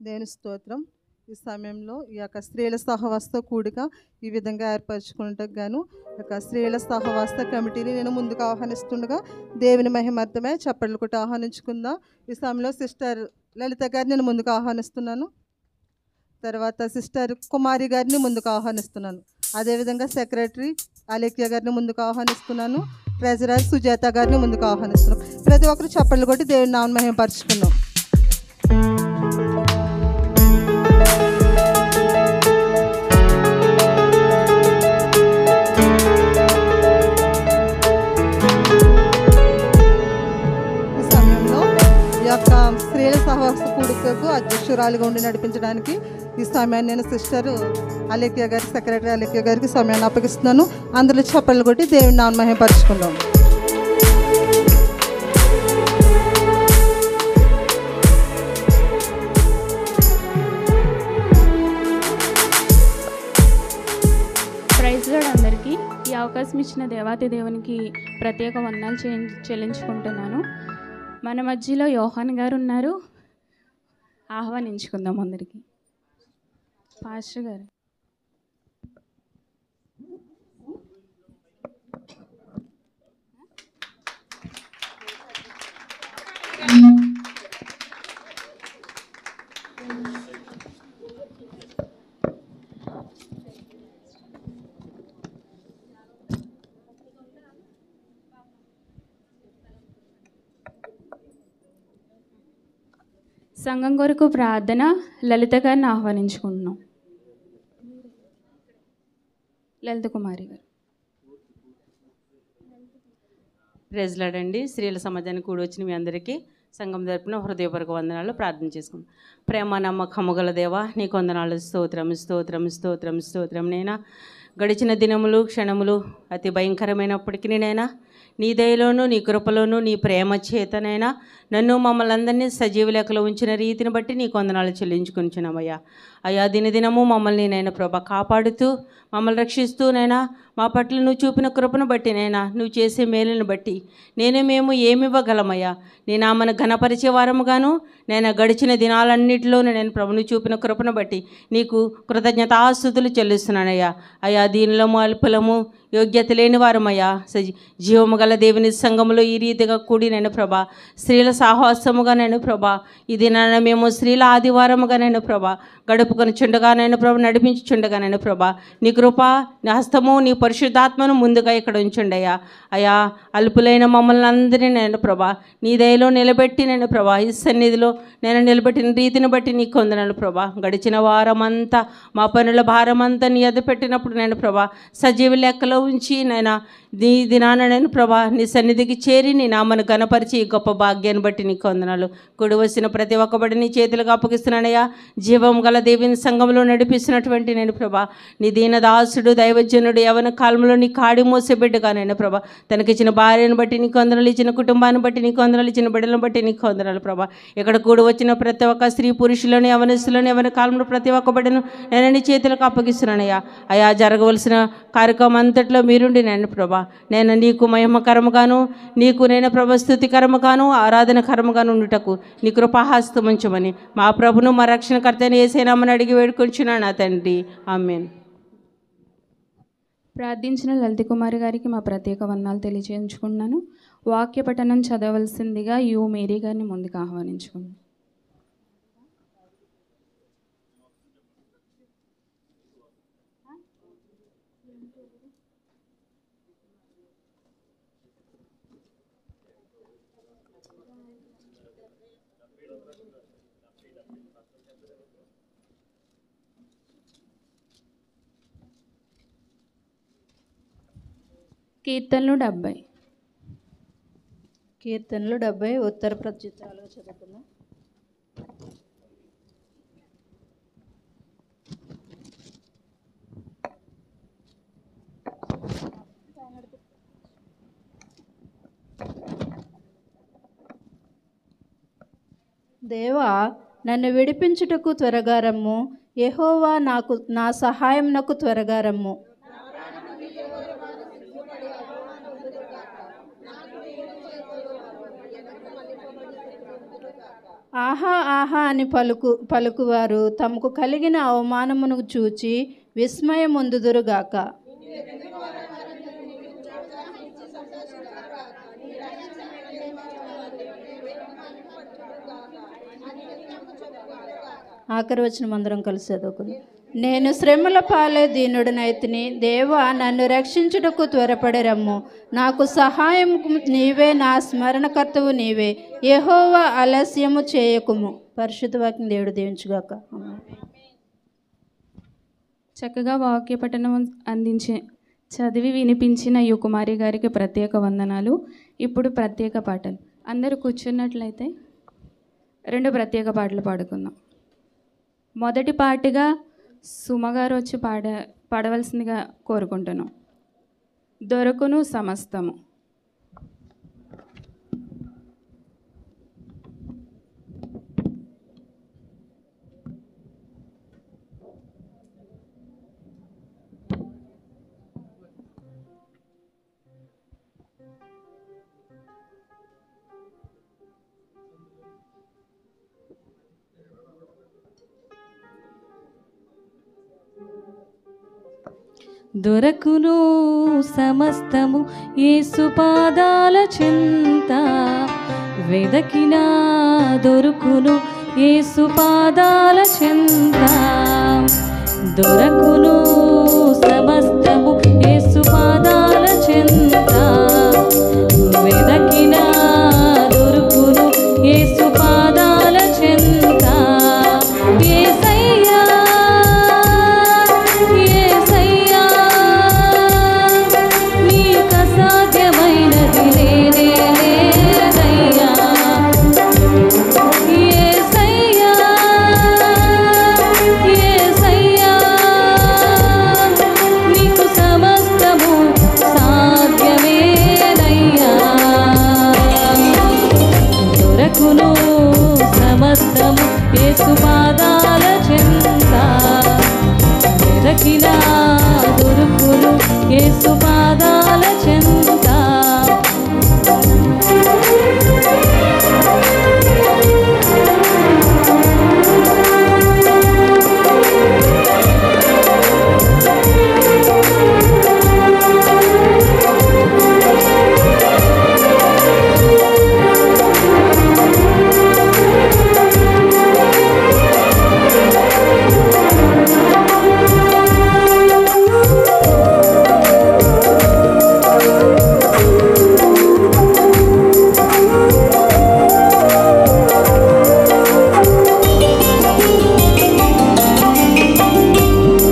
దేవుని స్తోత్రం. ఈ సమయంలో ఈ యొక్క స్త్రీల సహవాస కూడిక ఈ విధంగా ఏర్పరచుకున్నట్టుకు గాను ఈ యొక్క స్త్రీల సహవాస కమిటీని నేను ముందుకు ఆహ్వానిస్తుండగా దేవుని మహిమార్థమే చప్పట్లు కొట్టి ఆహ్వానించుకుందాం. ఈ సమయంలో సిస్టర్ లలిత గారిని నేను ముందుకు ఆహ్వానిస్తున్నాను. తర్వాత సిస్టర్ కుమారి గారిని ముందుకు ఆహ్వానిస్తున్నాను. అదేవిధంగా సెక్రటరీ అలేఖ్య గారిని ముందుకు ఆహ్వానిస్తున్నాను. ట్రెజరర్ సుజాత గారిని ముందుకు ఆహ్వానిస్తున్నాం. ప్రతి ఒక్కరు చప్పట్లు కొట్టి దేవుని నామమును మహిమపరుచుకుందాం. స్త్రీల సహవాస కూడికకు అధ్యక్షురాలుగా ఉండి నడిపించడానికి ఈ సమయాన్ని నేను సిస్టర్ అలేఖ్య గారి సెక్రటరీ అలేఖ్య గారికి సమయాన్ని అప్పగిస్తున్నాను. అందులో చప్పట్లు కొట్టి దేవుని నామమును మహిమపరుచుకుందాం. ప్రైజ్ లార్డ్ అందరికీ. ఈ అవకాశం ఇచ్చిన దేవాతి దేవునికి ప్రత్యేక వందనాలు చెల్లించుకుంటున్నాను. మన మధ్యలో యోహాన్ గారు ఉన్నారు, ఆహ్వానించుకుందాం. అందరికీ పాస్టర్ గారు. సంఘం కొరకు ప్రార్థన లలిత గారిని ఆహ్వానించుకుంటున్నాం. లలిత కుమారి గారు. ప్రైజ్ లార్డ్ అండి. స్త్రీల సమాజానికి కూడి వచ్చిన మీ అందరికీ సంఘం తరపున హృదయపూర్వక వందనాలు ప్రార్థన చేసుకుంటాం. ప్రేమ నమ్మకము గల దేవా నీకు వందనాలు. స్తోత్రం స్తోత్రం స్తోత్రం స్తోత్రం. నైనా గడిచిన దినములు క్షణములు అతి భయంకరమైనప్పటికీ నైనా నీ దయలోను నీ కృపలోను నీ ప్రేమ చేతనైనా నన్ను మమ్మల్ని అందరినీ సజీవ లెక్కలో ఉంచిన రీతిని బట్టి నీకు వందనాలు చెల్లించుకుంటున్నామయ్యా. అయ్యా దినదినము మమ్మల్ని నైనా ప్రభ కాపాడుతూ మమ్మల్ని రక్షిస్తూ నైనా మా పట్ల నువ్వు చూపిన కృపను బట్టి నైనా నువ్వు చేసే మేలును బట్టి మేము ఏమివ్వగలమయ్యా. నీ నామను ఘనపరిచే వారముగాను నేను గడిచిన దినాలన్నింటిలోనూ నేను ప్రభును చూపిన కృపను బట్టి నీకు కృతజ్ఞతాస్తుతులు చెల్లిస్తున్నానయ్యా. అయ్యా దీనిలో అల్పులము యోగ్యత లేని వారమయ్యా. జీవము గల దేవుని సంఘములో ఈ రీతిగా కూడి నేను ప్రభా స్త్రీల సాహసముగా నేను ప్రభా ఇది నన్ను మేము స్త్రీల ఆదివారముగా నేను ప్రభా గడుపుకొని చుండగా నేను ప్రభు నడిపించుచుండగా నేను ప్రభా నీ కృప నీ హస్తము నీ పరిశుద్ధాత్మను ముందుగా ఇక్కడ ఉంచుండయ్యా. అయ్యా అల్పులైన మమ్మల్ని అందరినీ నేను ప్రభా నీ దయలో నిలబెట్టి నేను ప్రభా ఈ సన్నిధిలో నేను నిలబెట్టిన రీతిని బట్టి నీకు వందనాలు ప్రభా. గడిచిన వారమంతా మా పనుల భారమంతా నీ ఎద పెట్టినప్పుడు నేను ప్రభా సజీవ లెక్కలో ఉంచి నేను నీ దినాన నేను ప్రభా నీ సన్నిధికి చేరి నీ నామను గణపరిచి ఈ గొప్ప భాగ్యాన్ని బట్టి నీకు వందనాలు. కూడి వచ్చిన ప్రతి ఒక్కబడి నీ చేతులకు అప్పగిస్తున్నానయ్యా. జీవం గల దేవుని సంఘంలో నడిపిస్తున్నటువంటి నేను ప్రభా నీ దీనదాసుడు దైవజనుడు యవన కాలంలో నీ కాడి మోసే బిడ్డగా నేను ప్రభా తనకిచ్చిన భార్యను బట్టి నీకు వందనాలు, ఇచ్చిన కుటుంబాన్ని బట్టి నీకు వందనాలు, ఇచ్చిన బిడ్డలను బట్టి నీకు వందనాలు ప్రభా. ఇక్కడ కూడి వచ్చిన ప్రతి ఒక్క స్త్రీ పురుషులను యవనస్తులను యవన కాలంలో ప్రతి ఒక్క బిడ్డను నేను నీ చేతులకు అప్పగిస్తున్నానయ్యా. అయా జరగవలసిన కార్యక్రమం అంతట్లో మీరుండి నేను ప్రభా నేను నీకు మహిమకరముగాను నీకు నేను ప్రభ స్తుతికరముగాను ఆరాధన కరముగాను ఉండుటకు నీ కృపాహస్తం ఉంచమని మా ప్రభును మా రక్షణకర్తని యేసేనామని అడిగి వేడుకొంచున్నాను నా తండ్రి. ఆమేన్. ప్రార్థించిన లలిత కుమారి గారికి మా ప్రత్యేక వందనాలు తెలియజేయించుకుంటున్నాను. వాక్య పఠనం చదవలసిందిగా యు మేరీ గారిని ముందుకు ఆహ్వానించుకున్నాను. కీర్తనలు 70 ఉత్తర ప్రత్యుత్తరాలుగా చదువుకుందాం. దేవా నన్ను విడిపించుటకు త్వరగా రమ్ము. యెహోవా నా సహాయమునకు త్వరగా రమ్ము. ఆహా ఆహా అని పలుకువారు తమకు కలిగిన అవమానమును చూచి విస్మయమొందుదురుగాక. ఆఖరి వచనం అందరం కలిసి చదువుకుందాం. నేను శ్రమల పాలే దీనుడనైతిని, దేవా నన్ను రక్షించుటకు త్వరపడి రమ్ము. నాకు సహాయం నీవే, నా స్మరణకర్తవు నీవే. యెహోవా ఆలస్యము చేయకుము. పరిశుద్ధ వాక్యం దేవుడు దీవించుగాక. చక్కగా వాక్య పఠనం చదివి వినిపించిన ఈ కుమారి గారికి ప్రత్యేక వందనాలు. ఇప్పుడు ప్రత్యేక పాటలు. అందరూ కూర్చున్నట్లయితే 2 ప్రత్యేక పాటలు పాడుకుందాం. మొదటి పాటగా సుమగారు వచ్చి పాడవలసిందిగా కోరుకుంటున్నాం. దొరకును సమస్తము. దొరకును సమస్తము యేసు పాదాల చెంత, వెదకినా దొరుకును యేసు పాదాల చెంత. దొరకును సమస్తము యేసు పాదాల చెంత, వెదకినా దొరుకును యేసు పాదాల చెంత. యేసయ్యా యేసయ్యా నీకు అసాధ్యమైనది లేనే లేదయ్యా. యేసయ్యా యేసయ్యా నీకు సమస్తము సాధ్యమేనయ్యా. దొరకును సమస్తము యేసు పాదాల చెంత, వెదకినా దొరుకును యేసు పాదాల చెంత.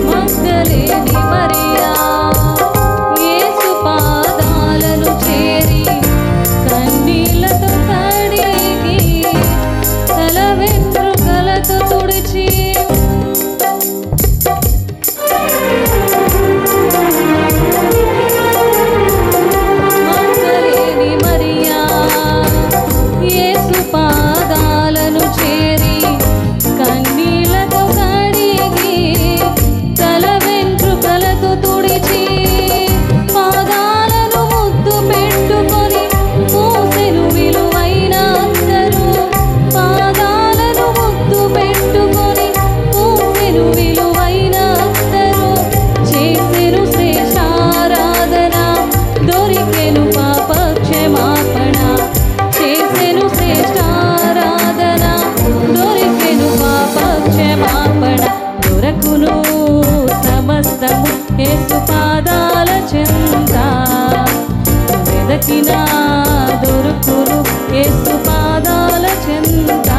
మగ్దలేని మరియా యేసు పాదాలను చేరి కన్నీళ్లతో కడిగి తల వెంట్రుకలతో తుడిచి మగ్దలేని మరియా యేసు పాదాలను చేరి కన్నీళ్లతో కడిగి తల వెంట్రుకలతో తుడిచి పాదాలను ముద్దు పెట్టుకొని మోసెను విలువైన అత్తరు. పాదాలను ముద్దు పెట్టుకొని మోసెను విలువైన అత్తరు. చేసెను శ్రేష్ఠారాధన, దొరికెను పాప క్షమాపణ. చేసెను శ్రేష్ఠారాధన, దొరికెను పాప క్షమాపణ. దొరకును సమస్తము యేసు పాదాల చెంత, వెదకినా దొరుకును యేసు పాదాల చెంత.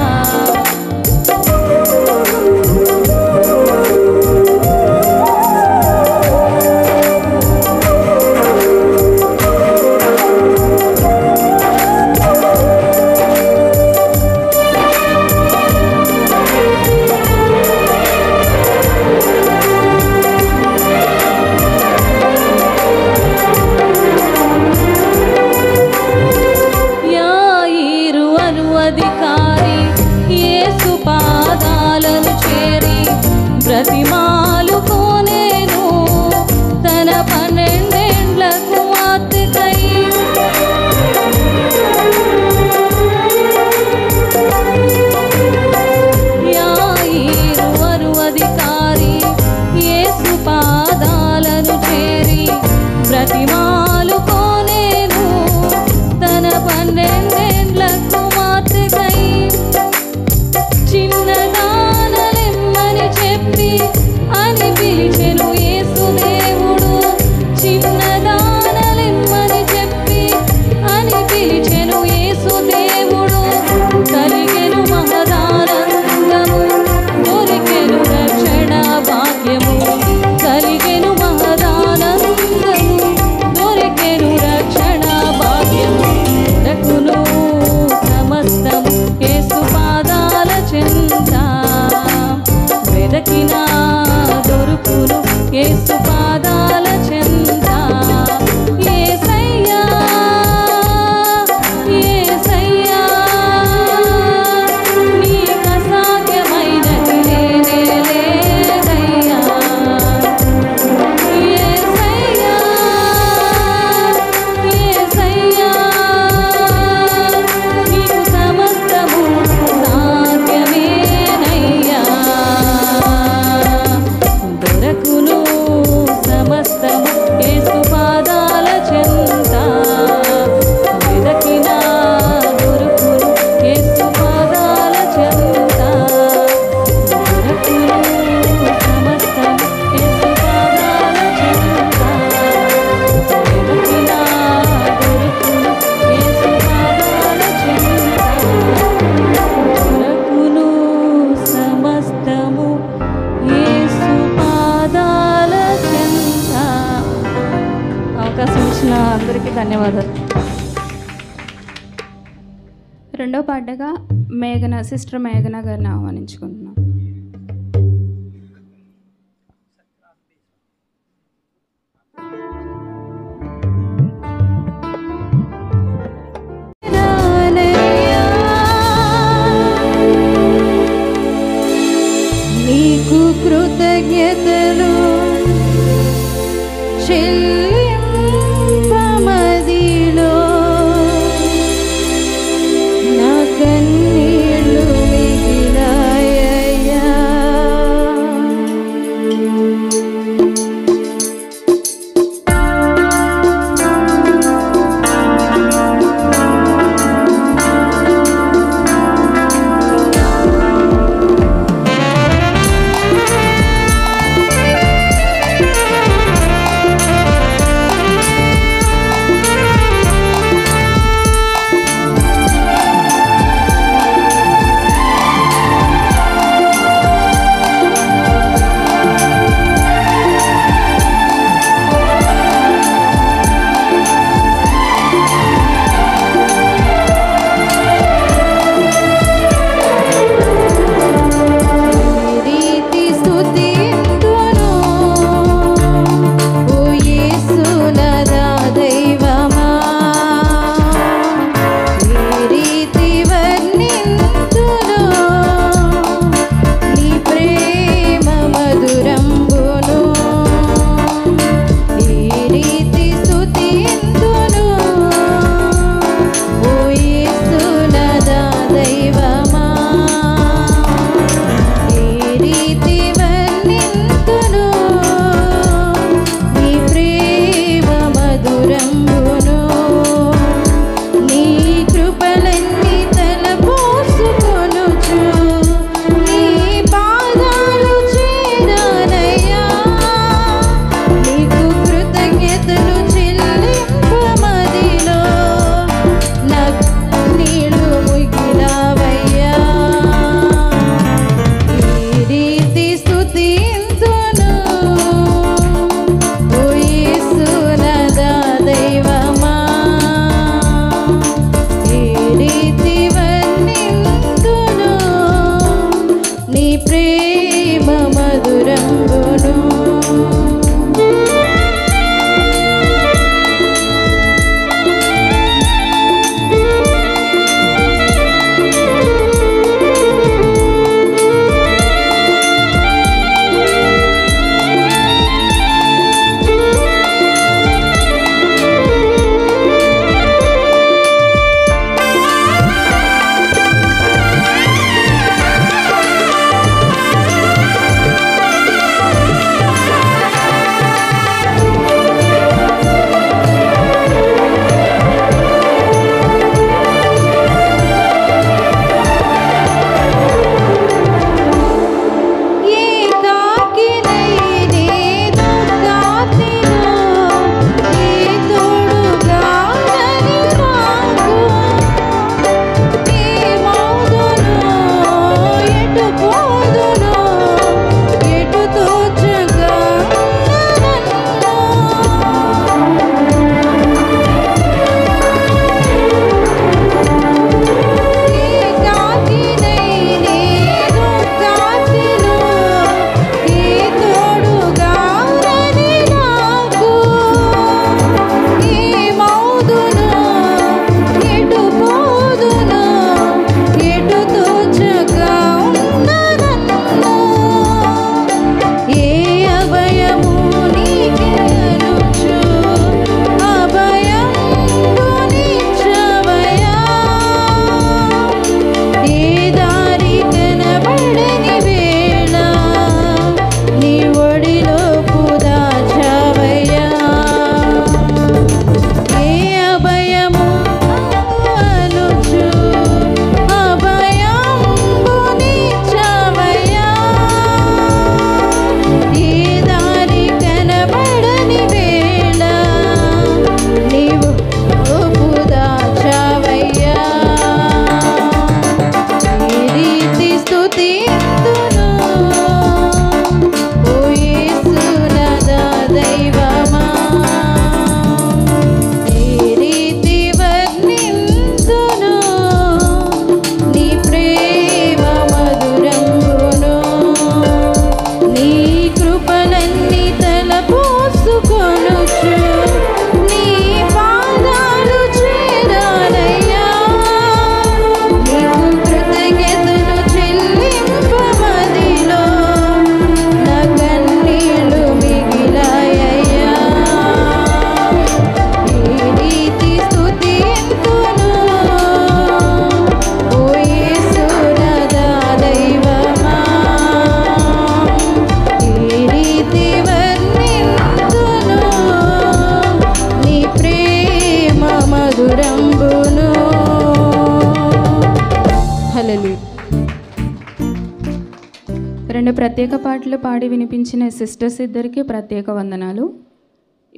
యాయిరు అను అధికారి యేసు పాదాలను చేరి బ్రతిమాలు కోనేను తన 12 ఏండ్ల కుమార్తెకై. ధన్యవాదాలు. రెండో పాటగా సిస్టర్ మేఘన గారిని ఆహ్వానించుకుంటున్నాం. నీకు కృతజ్ఞతలు చెల్లింపమదిలో నా కన్నీళ్ళు మిగిలాయ్యా. హల్లెలూయా. రెండు ప్రత్యేక పాటలు పాడి వినిపించిన సిస్టర్స్ ఇద్దరికి ప్రత్యేక వందనాలు.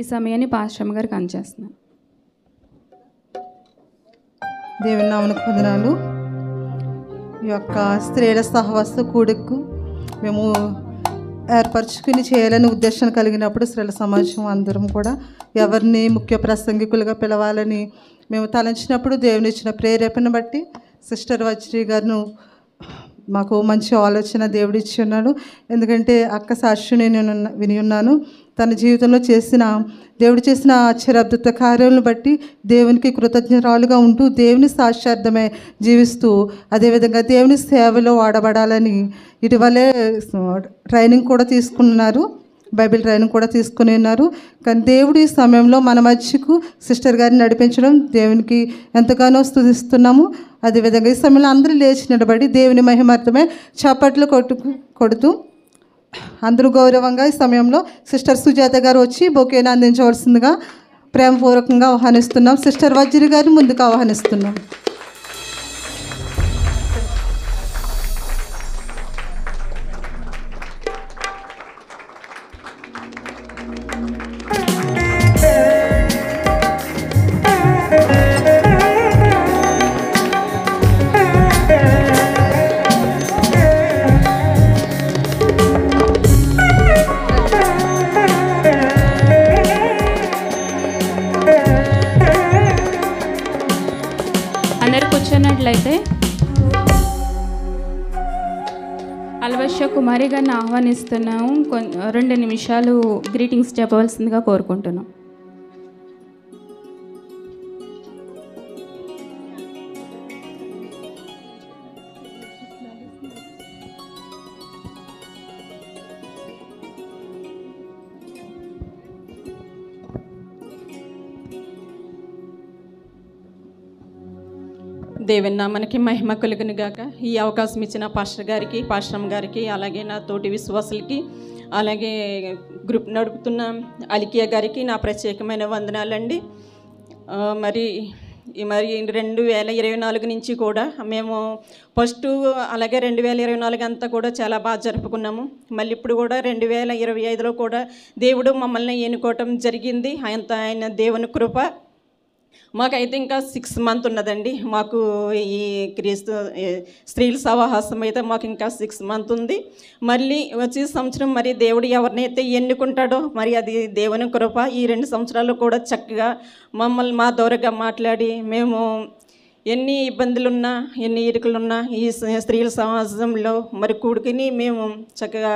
ఈ సమయాన్ని పాస్టమ్ గారికి అందజేస్తున్నాను. దేవుని నామమునకు వందనాలు. ఈ యొక్క స్త్రీల సహవాస కూడికు మేము ఏర్పరచుకుని చేయాలని ఉద్దేశం కలిగినప్పుడు స్త్రీల సమాజం అందరం కూడా ఎవరిని ముఖ్య ప్రసంగికులుగా పిలవాలని మేము తలంచినప్పుడు దేవుని ఇచ్చిన ప్రేరేపణ బట్టి సిస్టర్ వజ్రీ గారు మాకు మంచి ఆలోచన దేవుడు ఇచ్చి ఉన్నాడు. ఎందుకంటే అక్క సాక్షిని నేను విని ఉన్నాను. తన జీవితంలో దేవుడు చేసిన ఆశ్చర్యద్భుత కార్యాలను బట్టి దేవునికి కృతజ్ఞరాలుగా ఉంటూ దేవుని సాక్షార్థమే జీవిస్తూ అదేవిధంగా దేవుని సేవలో వాడబడాలని ఇటీవలే ట్రైనింగ్ కూడా తీసుకున్నారు, బైబిల్ ట్రైనింగ్ కూడా తీసుకుని ఉన్నారు. కానీ దేవుడు ఈ సమయంలో మన మధ్యకు సిస్టర్ గారిని నడిపించడం దేవునికి ఎంతగానో స్తుతిస్తున్నాము. అదేవిధంగా ఈ సమయంలో అందరూ లేచి నిలబడి దేవుని మహిమార్థమే చప్పట్లు కొడుతూ అందరూ గౌరవంగా ఈ సమయంలో సిస్టర్ సుజాత గారు వచ్చి బొకేను అందించవలసిందిగా ప్రేమపూర్వకంగా ఆహ్వానిస్తున్నాం. సిస్టర్ వజ్రీ గారిని ముందుకు ఆహ్వానిస్తున్నాం. అందరు కూర్చున్నట్లయితే అల్వశ్య కుమారి గారిని ఆహ్వానిస్తున్నాము. 2 నిమిషాలు గ్రీటింగ్స్ చెప్పవలసిందిగా కోరుకుంటున్నాం. దేవుని నామానికి మహిమ కలుగును గాక. ఈ అవకాశం ఇచ్చిన పాస్టర్ గారికి, పాస్టమ్ గారికి, అలాగే నా తోటి విశ్వాసులకి, అలాగే గ్రూప్ నడుపుతున్న అలికియా గారికి నా ప్రత్యేకమైన వందనాలండి. మరి 2024 నుంచి కూడా మేము ఫస్ట్ అలాగే 2024 అంతా కూడా చాలా బాగా జరుపుకున్నాము. మళ్ళీ ఇప్పుడు కూడా 2025లో కూడా దేవుడు మమ్మల్ని ఎన్నుకోవటం జరిగింది. ఆయన దేవుని కృప. మాకైతే ఇంకా 6 మంత్ ఉన్నదండి. మాకు ఈ క్రీస్తు స్త్రీల సహవాసం అయితే మాకు ఇంకా 6 మంత్ ఉంది. మళ్ళీ వచ్చే సంవత్సరం మరి దేవుడు ఎవరినైతే ఎన్నుకుంటాడో మరి అది దేవుని కృప. ఈ 2 సంవత్సరాలు కూడా చక్కగా మమ్మల్ని మా దూరంగా మాట్లాడి మేము ఎన్ని ఇబ్బందులున్నా ఎన్ని ఇరుకులున్నా ఈ స్త్రీల సమాజంలో మరి కూడుకుని మేము చక్కగా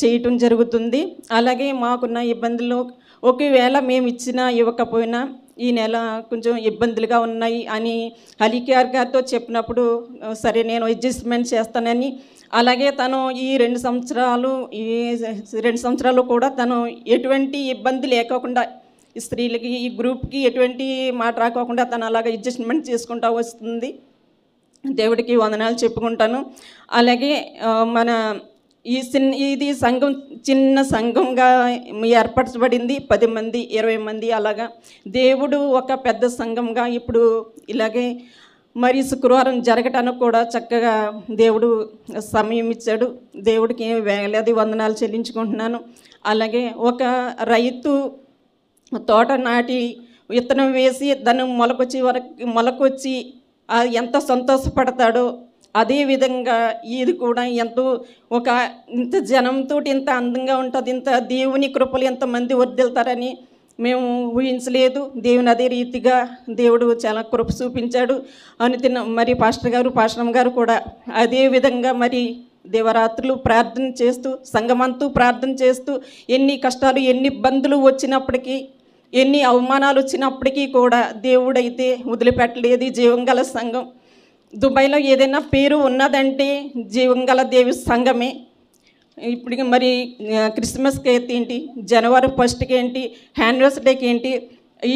చేయటం జరుగుతుంది. అలాగే మాకున్న ఇబ్బందులు ఒకవేళ మేము ఇవ్వకపోయినా ఈ నెల కొంచెం ఇబ్బందులుగా ఉన్నాయి అని అలీకేఆర్ గారితో చెప్పినప్పుడు సరే నేను అడ్జస్ట్మెంట్ చేస్తానని, అలాగే తను ఈ 2 సంవత్సరాలు కూడా తను ఎటువంటి ఇబ్బంది లేకోకుండా ఈ స్త్రీలకి ఈ గ్రూప్కి ఎటువంటి మాట రాకోకుండా తను అలాగే అడ్జస్ట్మెంట్ చేసుకుంటూ వస్తుంది. దేవుడికి వందనాలు చెప్పుకుంటాను. అలాగే మన ఇది సంఘం చిన్న సంఘంగా ఏర్పరచబడింది. 10 మంది 20 మంది అలాగా. దేవుడు ఒక పెద్ద సంఘంగా ఇప్పుడు ఇలాగే మరి శుక్రవారం జరగటానికి కూడా చక్కగా దేవుడు సమయం ఇచ్చాడు. దేవుడికి వేలాది వందనాలు చెల్లించుకుంటున్నాను. అలాగే ఒక రైతు తోట నాటి విత్తనం వేసి దాన్ని మొలకొచ్చి ఎంత సంతోషపడతాడో అదేవిధంగా ఇది కూడా ఎంతో ఇంత జనంతో ఇంత అందంగా ఉంటుంది, ఇంత దేవుని కృపలు ఎంతమంది వర్ధిల్తారని మేము ఊహించలేదు. దేవుని అదే రీతిగా దేవుడు చాలా కృప చూపించాడు. మరి పాస్టమ్ గారు కూడా అదే విధంగా మరి దేవరాత్రులు ప్రార్థన చేస్తూ సంఘమంతూ ప్రార్థన చేస్తూ ఎన్ని కష్టాలు ఎన్ని ఇబ్బందులు వచ్చినప్పటికీ ఎన్ని అవమానాలు వచ్చినప్పటికీ కూడా దేవుడైతే వదిలిపెట్టలేదు. జీవంగల సంఘం దుబాయ్లో ఏదైనా పేరు ఉన్నదంటే జీవంగల దేవి సంఘమే. ఇప్పుడు మరి క్రిస్మస్కి అయితే ఏంటి, జనవరి 1కి ఏంటి, యానివర్సరీకి ఏంటి,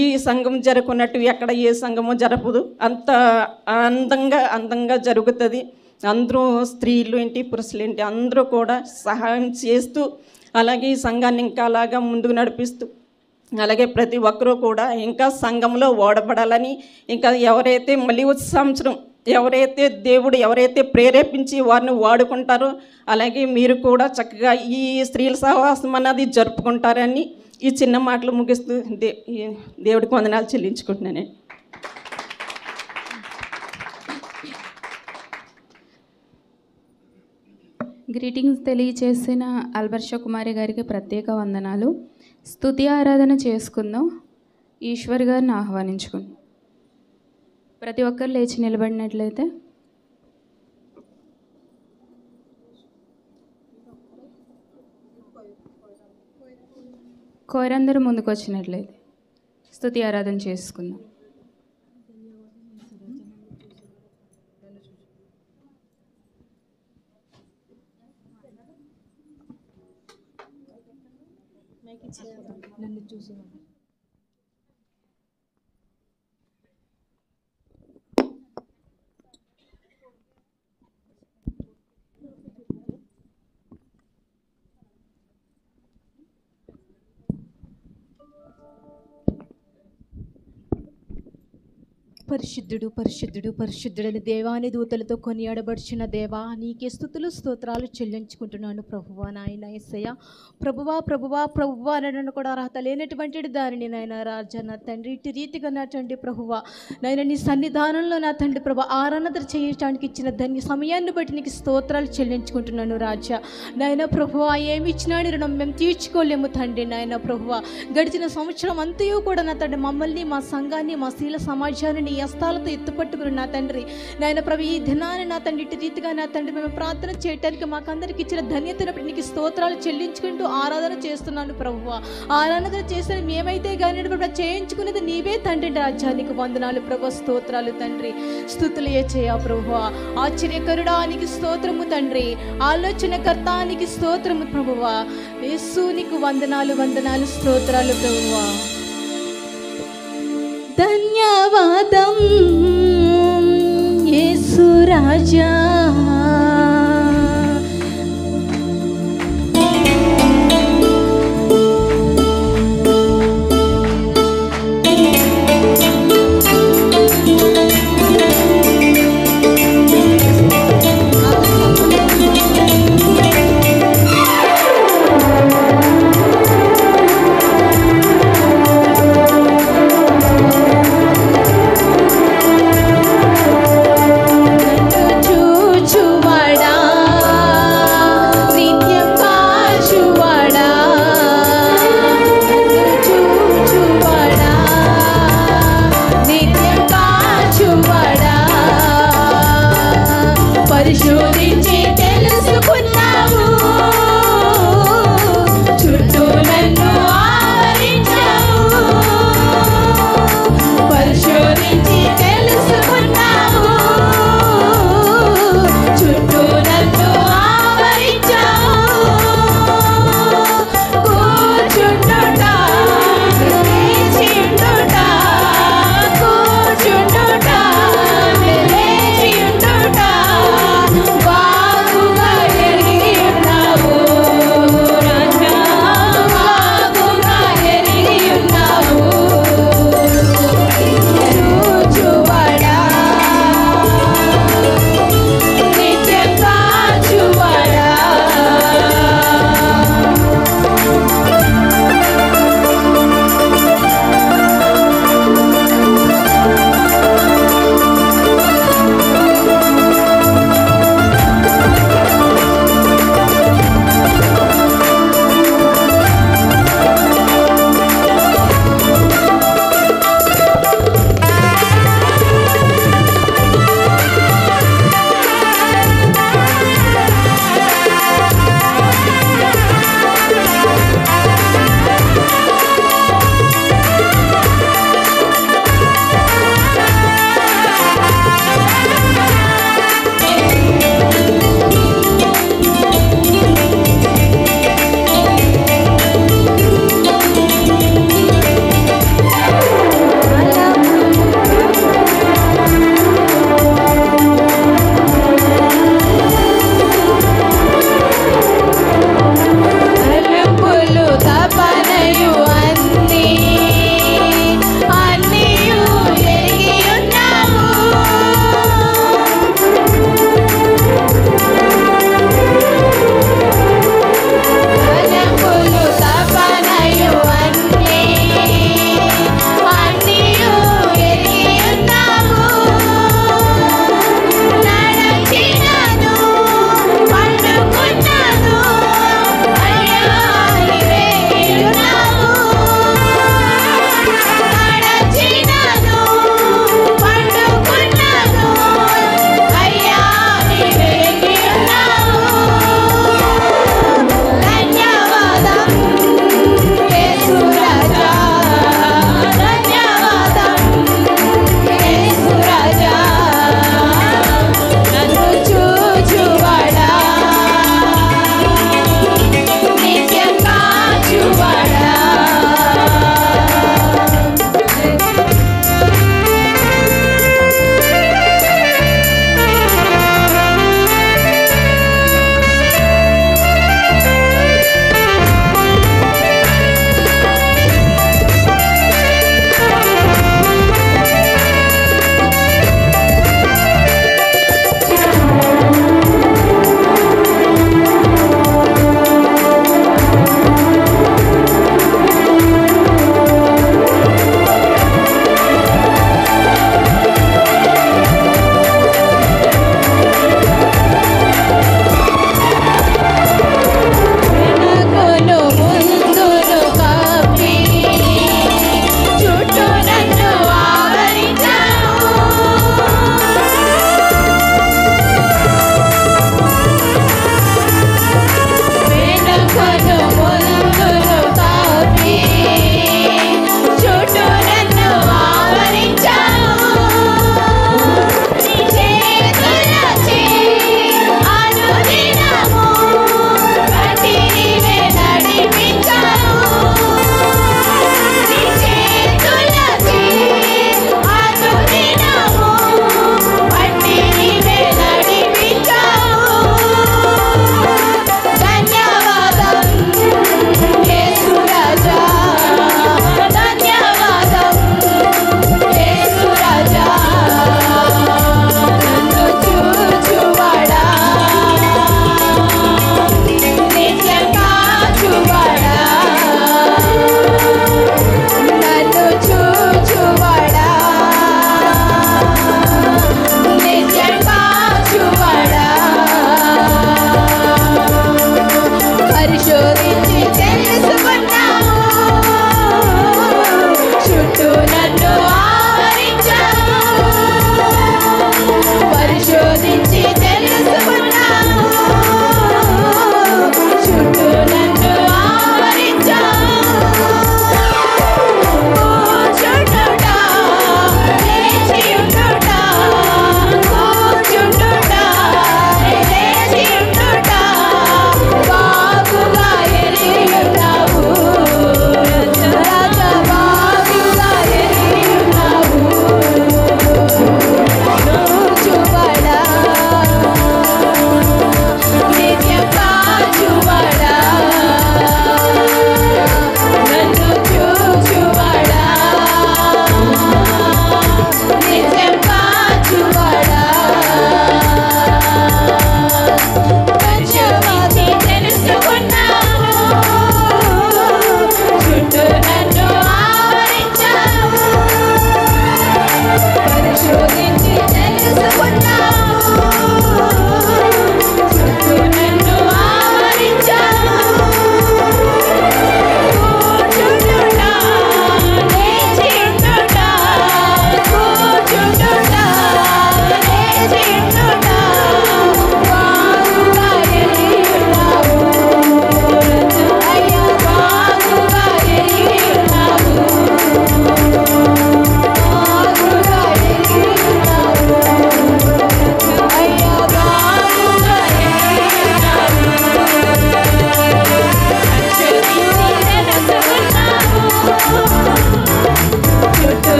ఈ సంఘం జరుపుకున్నట్టు ఎక్కడ ఏ సంఘమో జరపదు. అంత అందంగా జరుగుతుంది. అందరూ స్త్రీలు ఏంటి పురుషులు ఏంటి అందరూ కూడా సహాయం చేస్తూ అలాగే ఈ సంఘాన్ని ఇంకా అలాగా ముందుకు నడిపిస్తూ అలాగే ప్రతి ఒక్కరూ కూడా ఇంకా సంఘంలో ఓడబడాలని ఇంకా ఎవరైతే మళ్ళీ వచ్చే సంవత్సరం ఎవరైతే ప్రేరేపించి వారిని వాడుకుంటారో అలాగే మీరు కూడా చక్కగా ఈ స్త్రీల సహవాసం అన్నది జరుపుకుంటారని ఈ చిన్న మాటలు ముగిస్తూ దేవుడికి వందనాలు చెల్లించుకుంటున్నాను. గ్రీటింగ్స్ తెలియచేసిన అల్బర్ష కుమారి గారికి ప్రత్యేక వందనాలు. స్తుతి ఆరాధన చేసుకుందాం. ఈశ్వర్ గారిని ఆహ్వానించుకుందాం. ప్రతి ఒక్కరు లేచి నిలబడినట్లయితే కోరందరూ ముందుకు వచ్చినట్లయితే స్తుతి ఆరాధన చేసుకుందాం. పరిశుద్ధుడు పరిశుద్ధుడు పరిశుద్ధుడని దేవాని దూతలతో కొనియాడబడిచిన దేవా, నీకే స్తుతులు స్తోత్రాలు చెల్లించుకుంటున్నాను ప్రభువా. నాయన యేసయ్య, ప్రభువా ప్రభువా ప్రభువా అనడానికి కూడా అర్హత లేనటువంటి దానిని నాయన రాజా నా తండ్రి ఇటు రీతిగా నా తండ్రి ప్రభువా నాయన నీ సన్నిధానంలో నా తండ్రి ప్రభు ఆరాధన చేయడానికి ఇచ్చిన ధన్య సమయాన్ని బట్టి నీకు స్తోత్రాలు చెల్లించుకుంటున్నాను రాజా. నాయన ప్రభువా, ఏమి ఇచ్చినాడు రుణం మేము తీర్చుకోలేము తండ్రి. నాయన ప్రభువా, గడిచిన సంవత్సరం అంతయు కూడా నా తండ్రి మమ్మల్ని, మా సంఘాన్ని, మా శీల సమాజాన్ని నీ హస్తాలతో ఎత్తుపట్టుకుని నా తండ్రి నాయన ప్రభు ఈ దినాన్ని నా తండ్రి ఇటు రీతిగా నా తండ్రి మేము ప్రార్థన చేయడానికి మాకందరికి ఇచ్చిన ధన్యతను బట్టి నీకు స్తోత్రాలు చెల్లించుకుంటూ ఆరాధన చేస్తున్నాను ప్రభువా. ఆరాధన చేసిన మేమైతే కానీ ప్రభు చేయించుకునేది నీవే తండ్రి రాజా. నీకు వందనాలు ప్రభు, స్తోత్రాలు తండ్రి. స్తుతులు చేయ ప్రభువా. ఆశ్చర్యకరుడానికి స్తోత్రము తండ్రి, ఆలోచనకర్తానికి స్తోత్రము ప్రభువా. యేసు నీకు వందనాలు వందనాలు స్తోత్రాలు ప్రభువా. ధన్యవాదం యేసు రాజా. Wow.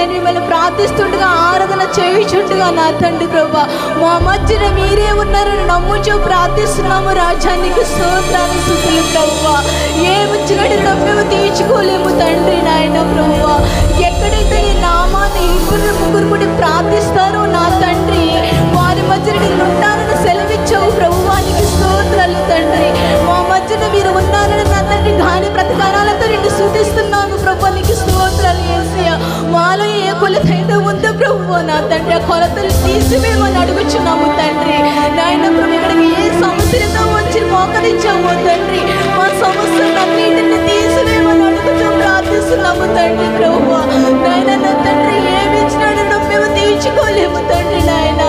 నేను మిమ్మల్ని ప్రార్థిస్తుండగా ఆరాధన చేయుచుండగా నా తండ్రి ప్రభా మా మధ్యన మీరే ఉన్నారని నమ్ముచూ ప్రార్థిస్తున్నాము రాజా. నీకు స్తోత్రాలు స్తుతులు ప్రభువా. ఏమిచ్చినట్టు మేము తీర్చుకోలేము తండ్రి నాయన ప్రభువా. ఎక్కడైతే నీ నామాన్ని ఇద్దరు ముగ్గురు కూడా ప్రార్థిస్తారో నా తండ్రి వారి మధ్యన నేను ఉంటానని సెలవిచ్చావు ప్రభువా. నీకు స్తోత్రాలు తండ్రి. మా మధ్యన మీరు ఉన్నారని నా తండ్రి గాని ప్రతికారాలతో నిన్ను స్తుతిస్తున్నాము ప్రభువా. నీకు స్తోత్రాలు యేసయ్యా. మాలో ఏ కొలత అయితే ఉందో ప్రభువా నా తండ్రి ఆ కొలతలు తీసివేమని అడుగుచున్నాము తండ్రి నాయన ప్రభు. ఇక్కడికి ఏ సమస్యలతో వచ్చి మోకరించామో తండ్రి మా సమస్యలన్నిటిని తీసివేమని అడుగుతూ ప్రార్థిస్తున్నాము తండ్రి ప్రభువా. నాయన నా తండ్రి ఏమి ఇచ్చినాడో మేము తీర్చుకోలేము తండ్రి నాయన.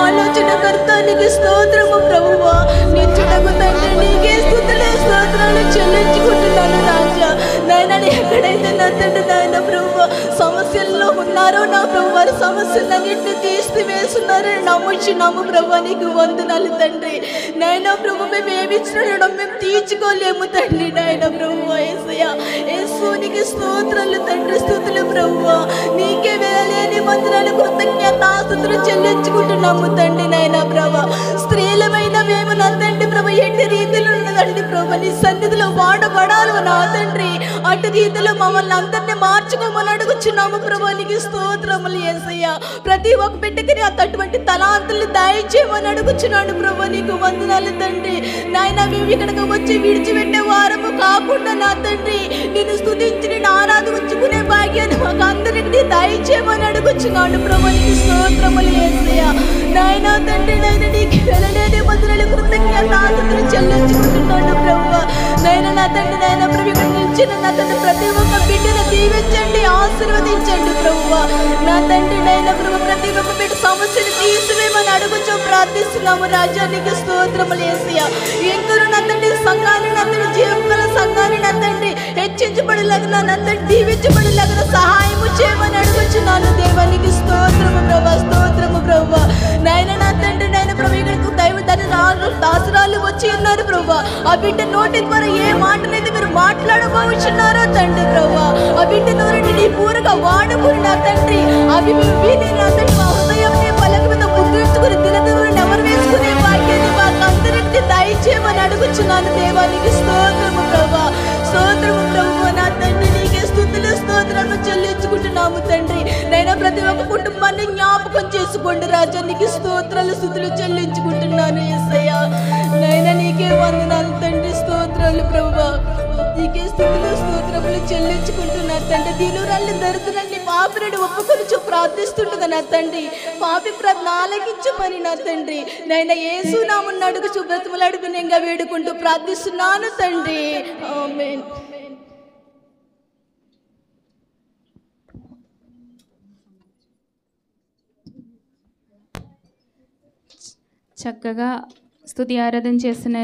ఆలోచనకర్త నీకు స్తోత్రము ప్రభువా. నిత్యుడకు తండ్రి నీకే స్తుతులు స్తోత్రాలు చెల్లించుకుంటున్నాను రాజా. నాయన ఎక్కడైతే నా తండ్రి నాయన ప్రభువా సమస్యల్లో ఉన్నారో నా ప్రభు వారి సమస్యలన్నింటినీ తీసివేస్తున్నారని నమ్ముచున్నాము ప్రభువా. నీకు వందనాలు తండ్రి నాయన ప్రభు. మేము ఏమి ఇచ్చినాడో మేము తీర్చుకోలేము తండ్రి నాయన ప్రభువా. యేసయ్యా యేసు నీకు స్తోత్రాలు తండ్రి స్తుతులు ప్రభువా. నీకే వేలేని వందనాలు కృతజ్ఞతాస్తుతులు చెల్లించుకుంటున్నాము తండ్రి నాయన ప్రభా. స్త్రీలమైన మేము నా తండ్రి ప్రభు ఎట్టి రీతిలో ఉన్నదండి ప్రభు నీ సన్నిధిలో వాడబడాలి నా తండ్రి. అటు రీతిలో మమ్మల్ని అందరినీ మార్చుకోమని అడుగుచున్నాము ప్రభు. నీకు స్తోత్రములు యేసయ్యా. ప్రతి ఒక్క బిడ్డకి అటువంటి తలాంతులు దయచేయమని అడుగుచున్నాను ప్రభు. నీకు వందనాలు తండ్రి నాయన. మేము ఇక్కడికి వచ్చి విడిచిపెట్టే వారము కాకుండా నా తండ్రి నిన్ను స్తుతించి నిన్ను ఆరాధించుకునే భాగ్యాన్ని మాకు అందరికీ దయచేయమని అడుగుచున్నాను ప్రభు. నీకు స్తోత్రములు యేసయ్యా. నాయన తండ్రి నాయన నీకు వెళ్ళలేని వందనాలు కృతజ్ఞతాస్తుతులు చెల్లించుకుంటున్నాను ప్రభు. నాయన నా తండ్రి నాయన ప్రభు ఇక్కడ నిలిచిన నా తండ్రి ప్రతి ఒక్క బిడ్డను దీవించండి ఆశీర్వదించండి ప్రభువా. నా తండ్రి నాయన ప్రభు ప్రతి ఒక్క బిడ్డ సమస్యను తీసివేయమని అడుగుచూ ప్రార్థిస్తున్నాము రాజా. నీకు స్తోత్రములు యేసయ్యా. ఇంకను నా తండ్రి సంఘాన్ని నా తండ్రి జీవగల సంఘాన్ని నా తండ్రి హెచ్చించబడిలాగిన నా తండ్రి దీవించబడిలాగిన సహాయము చేయమని అడుగుచున్నాను దేవా. నీకు స్తోత్రము ప్రభా స్తోత్రము ప్రభా. నాయన నా తండ్రి నాయన ప్రభు ఇక్కడికి దైవ దాసురాలు వచ్చి ఉన్నారు ప్రభా. ఆ బిడ్డ నోటి ద్వారా ఏ మాటనైతే మీరు మాట్లాడబోచున్నారో తండ్రి ప్రభా ఆ బిడ్డ నోటిని నీ పూరగా వాడుకుని నా తండ్రి అవి విని నా తండ్రి మా హృదయం పలక మీద ముద్రించుకుని దినదిన ఎవరు వేసుకునే భాగ్యాన్ని మాకు అందరికీ దయచేయమని అడుగుచున్నాను దేవా. నీకు స్తోత్రము ప్రభా స్తోత్రము ప్రభు. నా తండ్రి నీకే స్తుతులు స్తోత్రాలు చెల్లించుకుంటున్నాము తండ్రి. నైనా ప్రతి ఒక్క కుటుంబాన్ని జ్ఞాపకం చేసుకోండి రాజా. నీకు స్తోత్రాలు స్తుతులు చెల్లించుకుంటున్నాను యేసయ్యా. నైనా నీకే వందనాలు తండ్రి స్తోత్రాలు ప్రభువా. నీకే స్తుతులు స్తోత్రములు చెల్లించుకుంటున్నారు తండ్రి. దీనురాల్ని దరిద్రాన్ని పాపిని ఒప్పుకొనిచు ప్రార్థిస్తుండగా నా తండ్రి పాపి ప్రార్థన ఆలకించమని నా తండ్రి నైనా యేసు నామమున అడుగుచు బ్రతిమలాడి వినయంగా వేడుకుంటూ ప్రార్థిస్తున్నాను తండ్రి. ఆమేన్. చక్కగా స్తుతి ఆరాధన చేసిన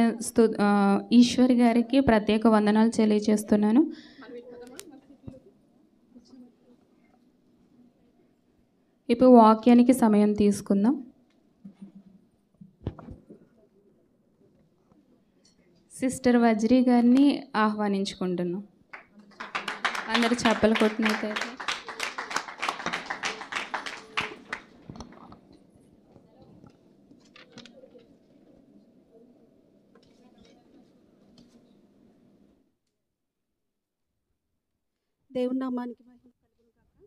ఈశ్వర్ గారికి ప్రత్యేక వందనాలు తెలియజేస్తున్నాను. ఇప్పుడు వాక్యానికి సమయం తీసుకుందాం. సిస్టర్ వజ్రీ గారిని ఆహ్వానించుకుంటున్నాం. అందరూ చప్పలు కొట్టినట్లయితే దేవుని నామానికి మహిమ కలుగును గాక.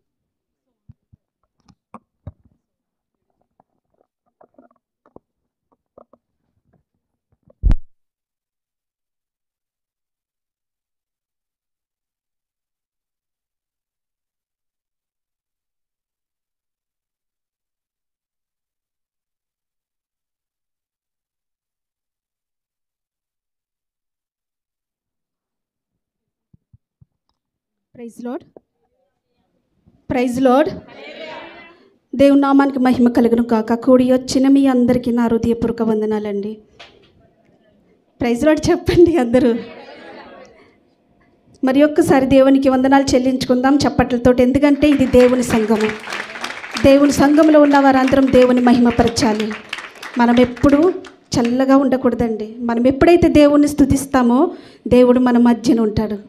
Praise Lord. Praise Lord. దేవుని నామానికి మహిమ కలుగును కాక. కూడి వచ్చిన మీ అందరికీ నా హృదయపూర్వక వందనాలండి. ప్రైజ్ లార్డ్ చెప్పండి అందరూ. మరి ఒక్కసారి దేవునికి వందనాలు చెల్లించుకుందాం చప్పట్లతో. ఎందుకంటే ఇది దేవుని సంఘము. దేవుని సంఘంలో ఉన్న వారందరం దేవుని మహిమపరచాలి. మనం ఎప్పుడూ చల్లగా ఉండకూడదండి. మనం ఎప్పుడైతే దేవుణ్ణి స్తుతిస్తామో దేవుడు మన మధ్యన ఉంటాడు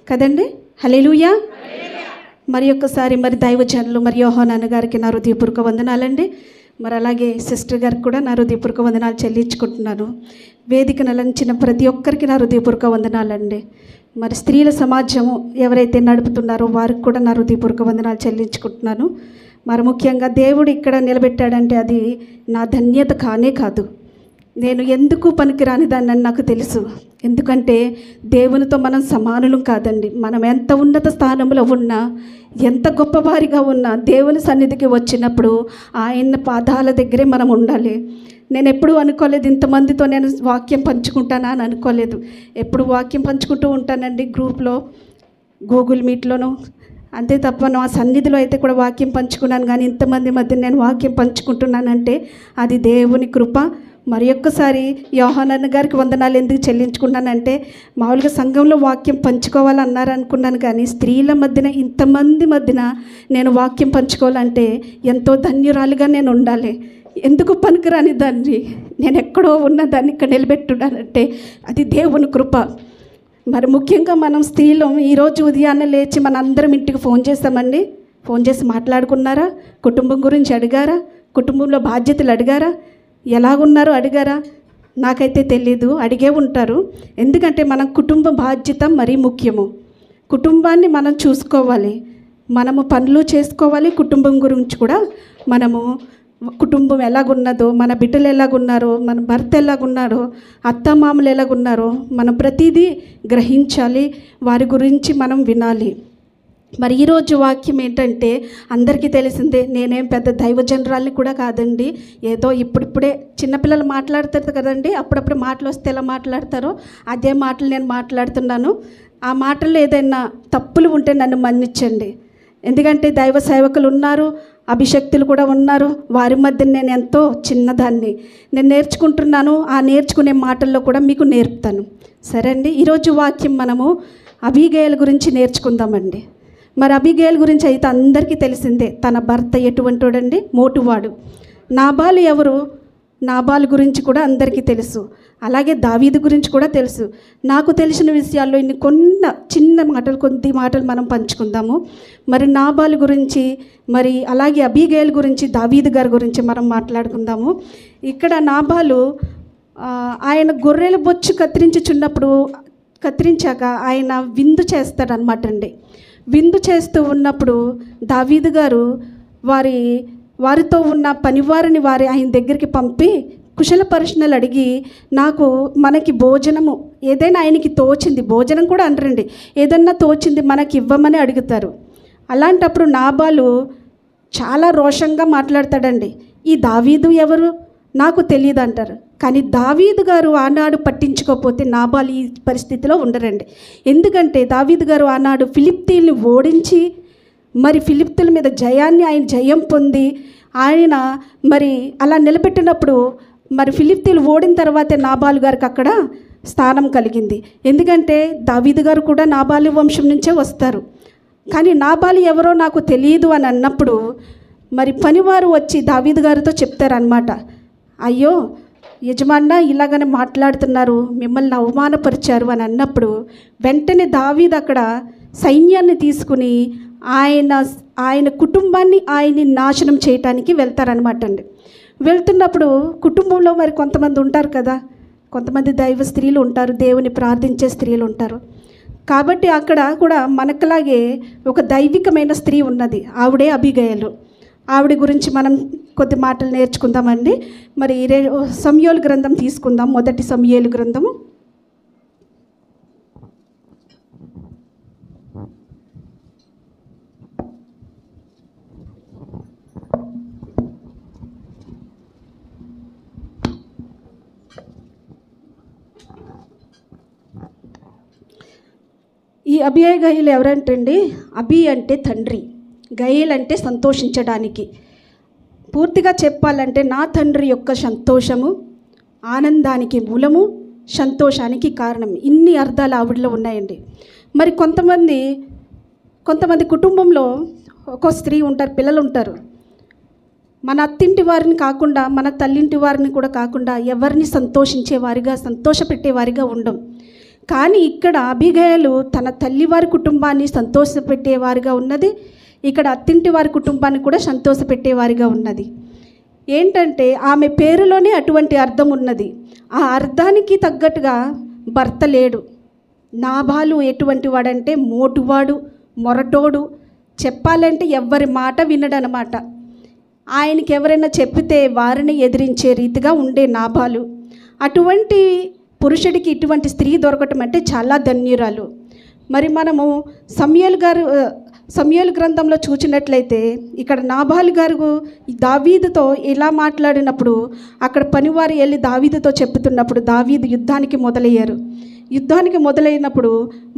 కదండి. హల్లెలూయా. మరి ఒక్కసారి మరి దైవజనులు మరి యోహానాన్న గారికి నా హృదయపూర్వక వందనాలండి. మరి అలాగే సిస్టర్ గారికి కూడా నా హృదయపూర్వక వందనాలు చెల్లించుకుంటున్నాను. వేదికను అలంచిన ప్రతి ఒక్కరికి నా హృదయపూర్వక వందనాలండి. మరి స్త్రీల సమాజము ఎవరైతే నడుపుతున్నారో వారికి కూడా నా హృదయపూర్వక వందనాలు చెల్లించుకుంటున్నాను. మరి ముఖ్యంగా దేవుడు ఇక్కడ నిలబెట్టాడంటే అది నా ధన్యత కానే కాదు. నేను ఎందుకు పనికిరాని దాన్ని నాకు తెలుసు. ఎందుకంటే దేవునితో మనం సమానులం కాదండి. మనం ఎంత ఉన్నత స్థానంలో ఉన్నా, ఎంత గొప్పవారిగా ఉన్నా, దేవుని సన్నిధికి వచ్చినప్పుడు ఆయన పాదాల దగ్గరే మనం ఉండాలి. నేను ఎప్పుడూ అనుకోలేదు ఇంతమందితో నేను వాక్యం పంచుకుంటానా అని అనుకోలేదు. ఎప్పుడు వాక్యం పంచుకుంటూ ఉంటానండి గ్రూప్లో, గూగుల్ మీట్లోనూ, అంతే తప్ప నా సన్నిధిలో అయితే కూడా వాక్యం పంచుకున్నాను. కానీ ఇంతమంది మధ్య నేను వాక్యం పంచుకుంటున్నానంటే అది దేవుని కృప. మరి ఒక్కసారి యోహానన్న గారికి వందనాలు ఎందుకు చెల్లించుకున్నానంటే, మామూలుగా సంఘంలో వాక్యం పంచుకోవాలన్నారు అనుకున్నాను. కానీ స్త్రీల మధ్యన ఇంతమంది మధ్యన నేను వాక్యం పంచుకోవాలంటే ఎంతో ధన్యురాలుగా నేను ఉండాలి. ఎందుకు పనికిరాని దాన్ని నేను ఎక్కడో ఉన్న దాన్ని ఇక్కడ నిలబెట్టున్నానంటే అది దేవుని కృప. మరి ముఖ్యంగా మనం స్త్రీలం ఈరోజు ఉదయాన్నే లేచి మన అందరం ఇంటికి ఫోన్ చేస్తామండి. ఫోన్ చేసి మాట్లాడుకున్నారా? కుటుంబం గురించి అడిగారా? కుటుంబంలో బాధ్యతలు అడిగారా? ఎలాగున్నారో అడిగారా? నాకైతే తెలీదు. అడిగే ఉంటారు. ఎందుకంటే మన కుటుంబ బాధ్యత మరీ ముఖ్యము. కుటుంబాన్ని మనం చూసుకోవాలి, మనము పనులు చేసుకోవాలి. కుటుంబం గురించి కూడా మనము, కుటుంబం ఎలాగున్నదో, మన బిడ్డలు ఎలాగున్నారో, మన భర్త ఎలాగున్నారో, అత్తమామలు ఎలాగున్నారో మనం ప్రతిదీ గ్రహించాలి. వారి గురించి మనం వినాలి. మరి ఈరోజు వాక్యం ఏంటంటే, అందరికీ తెలిసిందే, నేనేం పెద్ద దైవజనరాల్ని కూడా కాదండి. ఏదో ఇప్పుడిప్పుడే చిన్నపిల్లలు మాట్లాడతారు కదండి, అప్పుడప్పుడు మాటలు వస్తే ఎలా మాట్లాడతారో అదే మాటలు నేను మాట్లాడుతున్నాను. ఆ మాటల్లో ఏదైనా తప్పులు ఉంటే నన్ను మన్నించండి. ఎందుకంటే దైవ సేవకులు ఉన్నారు, అభిషక్తులు కూడా ఉన్నారు. వారి మధ్య నేను ఎంతో చిన్నదాన్ని, నేను నేర్చుకుంటున్నాను. ఆ నేర్చుకునే మాటల్లో కూడా మీకు నేర్పుతాను. సరే అండి, ఈరోజు వాక్యం మనము అబీగయలు గురించి నేర్చుకుందామండి. మరి అబీగయలు గురించి అయితే అందరికీ తెలిసిందే. తన భర్త ఎటువంటి వాడండి? మోటువాడు. నాబాలు ఎవరు? నాబాలు గురించి కూడా అందరికీ తెలుసు. అలాగే దావీదు గురించి కూడా తెలుసు. నాకు తెలిసిన విషయాల్లో కొన్ని చిన్న మాటలు, కొద్ది మాటలు మనం పంచుకుందాము. మరి నాబాలు గురించి, మరి అలాగే అబీగయలు గురించి, దావీదు గారి గురించి మనం మాట్లాడుకుందాము. ఇక్కడ నాబాలు ఆయన గొర్రెల బొచ్చు కత్తిరించాక ఆయన విందు చేస్తాడనమాట అండి. విందు చేస్తూ ఉన్నప్పుడు దావీదు గారు వారితో ఉన్న పనివారిని ఆయన దగ్గరికి పంపి కుశల ప్రశ్నలు అడిగి, మనకి భోజనము ఏదైనా ఆయనకి తోచింది, భోజనం కూడా అనరండి, ఏదన్నా తోచింది మనకి ఇవ్వమని అడుగుతారు. అలాంటప్పుడు నాబాలు చాలా రోషంగా మాట్లాడతాడండి. ఈ దావీదు ఎవరు? నాకు తెలియదు అంటారు. కానీ దావీదు గారు ఆనాడు పట్టించుకోకపోతే నాబాలు ఈ పరిస్థితిలో ఉండరండి. ఎందుకంటే దావీదు గారు ఆనాడు ఫిలిష్తీయుల్ని ఓడించి, మరి ఫిలిష్తీయుల మీద ఆయన జయం పొంది ఆయన మరి అలా నిలబెట్టినప్పుడు, మరి ఫిలిష్తీయులు ఓడిన తర్వాతే నాబాలు గారికి అక్కడ స్థానం కలిగింది. ఎందుకంటే దావీదు గారు కూడా నాబాలు వంశం నుంచే వస్తారు. కానీ నాబాలు ఎవరో నాకు తెలియదు అని అన్నప్పుడు, మరి పనివారు వచ్చి దావీదు గారితో చెప్తారనమాట, అయ్యో యజమాన్న ఇలాగనే మాట్లాడుతున్నారు, మిమ్మల్ని అవమానపరిచారు అని అన్నప్పుడు, వెంటనే దావీదు అక్కడ సైన్యాన్ని తీసుకుని ఆయన కుటుంబాన్ని ఆయన్ని నాశనం చేయటానికి వెళ్తారనమాట అండి. వెళ్తున్నప్పుడు కుటుంబంలో మరి కొంతమంది ఉంటారు కదా, కొంతమంది దైవ స్త్రీలు ఉంటారు, దేవుని ప్రార్థించే స్త్రీలు ఉంటారు. కాబట్టి అక్కడ కూడా మనకులాగే ఒక దైవికమైన స్త్రీ ఉన్నది, ఆవిడే అబీగయలు. ఆవిడ గురించి మనం కొద్ది మాటలు నేర్చుకుందామండి. మరి సమూయేలు గ్రంథం తీసుకుందాం. మొదటి సమూయేలు గ్రంథము ఈ అబీగయలు ఎవరంటండి? అబీ అంటే తండ్రి, గయల్ అంటే సంతోషించడానికి. పూర్తిగా చెప్పాలంటే నా తండ్రి యొక్క సంతోషము, ఆనందానికి మూలము, సంతోషానికి కారణం. ఇన్ని అర్థాలు ఆవిడలో ఉన్నాయండి. మరి కొంతమంది కుటుంబంలో ఒక స్త్రీ ఉంటారు, పిల్లలు ఉంటారు. మన అత్తింటి వారిని కాకుండా, మన తల్లింటి వారిని కూడా కాకుండా ఎవరిని సంతోషించేవారిగా, సంతోషపెట్టేవారిగా ఉండం. కానీ ఇక్కడ అబీగయలు తన తల్లివారి కుటుంబాన్ని సంతోషపెట్టేవారిగా ఉన్నది. ఇక్కడ అత్తింటి వారి కుటుంబాన్ని కూడా సంతోషపెట్టేవారిగా ఉన్నది. ఏంటంటే ఆమె పేరులోనే అటువంటి అర్థం ఉన్నది. ఆ అర్థానికి తగ్గట్టుగా భర్త లేడు. నాబాలు ఎటువంటి వాడంటే మోటువాడు, మొరటోడు, చెప్పాలంటే ఎవ్వరి మాట వినడనమాట. ఆయనకి ఎవరైనా చెప్పితే వారిని ఎదిరించే రీతిగా ఉండే నాబాలు. అటువంటి పురుషుడికి ఇటువంటి స్త్రీ దొరకటం అంటే చాలా ధన్యురాలు. మరి మనము సమూయేలు గ్రంథంలో చూసినట్లయితే ఇక్కడ నాబాలు గారు దావీదుతో ఇలా మాట్లాడినప్పుడు అక్కడ పనివారు వెళ్ళి దావీదుతో చెప్తున్నప్పుడు దావీదు యుద్ధానికి మొదలయ్యారు. యుద్ధానికి మొదలైనప్పుడు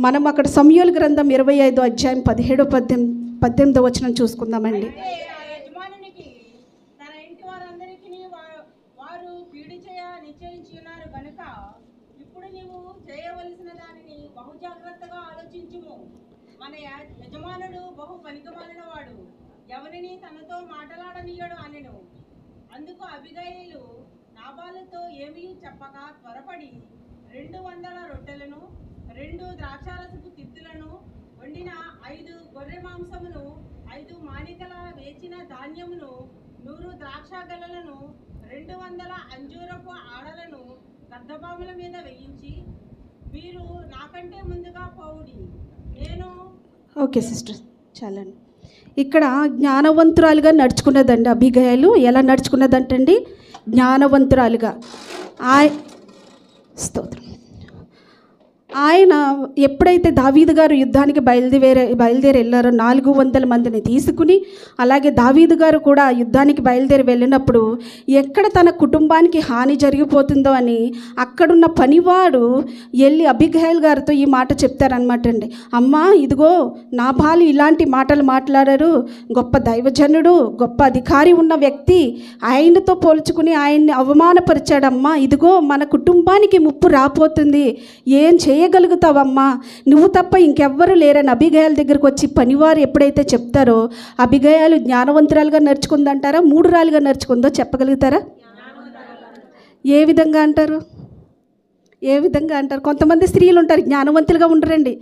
మనం అక్కడ సమూయేలు గ్రంథం 25వ అధ్యాయం 17-18 వచనం చూసుకుందామండి. మన యజమానుడు బహు పనికిమాలిన వాడు, ఎవరిని తనతో మాట్లాడనీయడు అనెను. అందుకు అబిగయీలు నాబాలుతో ఏమీ చెప్పక త్వరపడి 200 రొట్టెలను 2 ద్రాక్షారసపు తిత్తులను వండిన 5 గొర్రె మాంసమును 5 మానికల వేచిన ధాన్యమును 100 ద్రాక్ష గెలలను 200 అంజూరపు ఆడలను గద్దబాముల మీద వేయించి, మీరు నాకంటే ముందుగా పోవుడి, నేను. ఓకే సిస్టర్, చాలండి. ఇక్కడ జ్ఞానవంతురాలుగా నడుచుకున్నదండి అబిగయలు. ఎలా నడుచుకున్నదంటండి? జ్ఞానవంతురాలుగా. స్తోత్రం. ఆయన ఎప్పుడైతే దావీదు గారు యుద్ధానికి బయలుదేరి వెళ్ళారో 400 మందిని తీసుకుని, అలాగే దావీదు గారు కూడా యుద్ధానికి బయలుదేరి వెళ్ళినప్పుడు ఎక్కడ తన కుటుంబానికి హాని జరిగిపోతుందో అని అక్కడున్న పనివాడు వెళ్ళి అబిగయల్ గారితో ఈ మాట చెప్తారనమాట అండి. అమ్మా, ఇదిగో నాబాలు ఇలాంటి మాటలు మాట్లాడారు, గొప్ప దైవజనుడు, గొప్ప అధికారి ఉన్న వ్యక్తి, ఆయనతో పోల్చుకుని ఆయన్ని అవమానపరిచాడమ్మా, ఇదిగో మన కుటుంబానికి ముప్పు రాపోతుంది, ఏం చేయగలుగుతావమ్మా, నువ్వు తప్ప ఇంకెవ్వరు లేరని అబిగయల్ దగ్గరకు వచ్చి పనివారు ఎప్పుడైతే చెప్తారో అబిగయలు జ్ఞానవంతురాలుగా నడుచుకుందంటారా, మూఢురాలుగా నడుచుకుందో చెప్పగలుగుతారా? ఏ విధంగా అంటారు? కొంతమంది స్త్రీలు ఉంటారు జ్ఞానవంతులుగా ఉండరండి.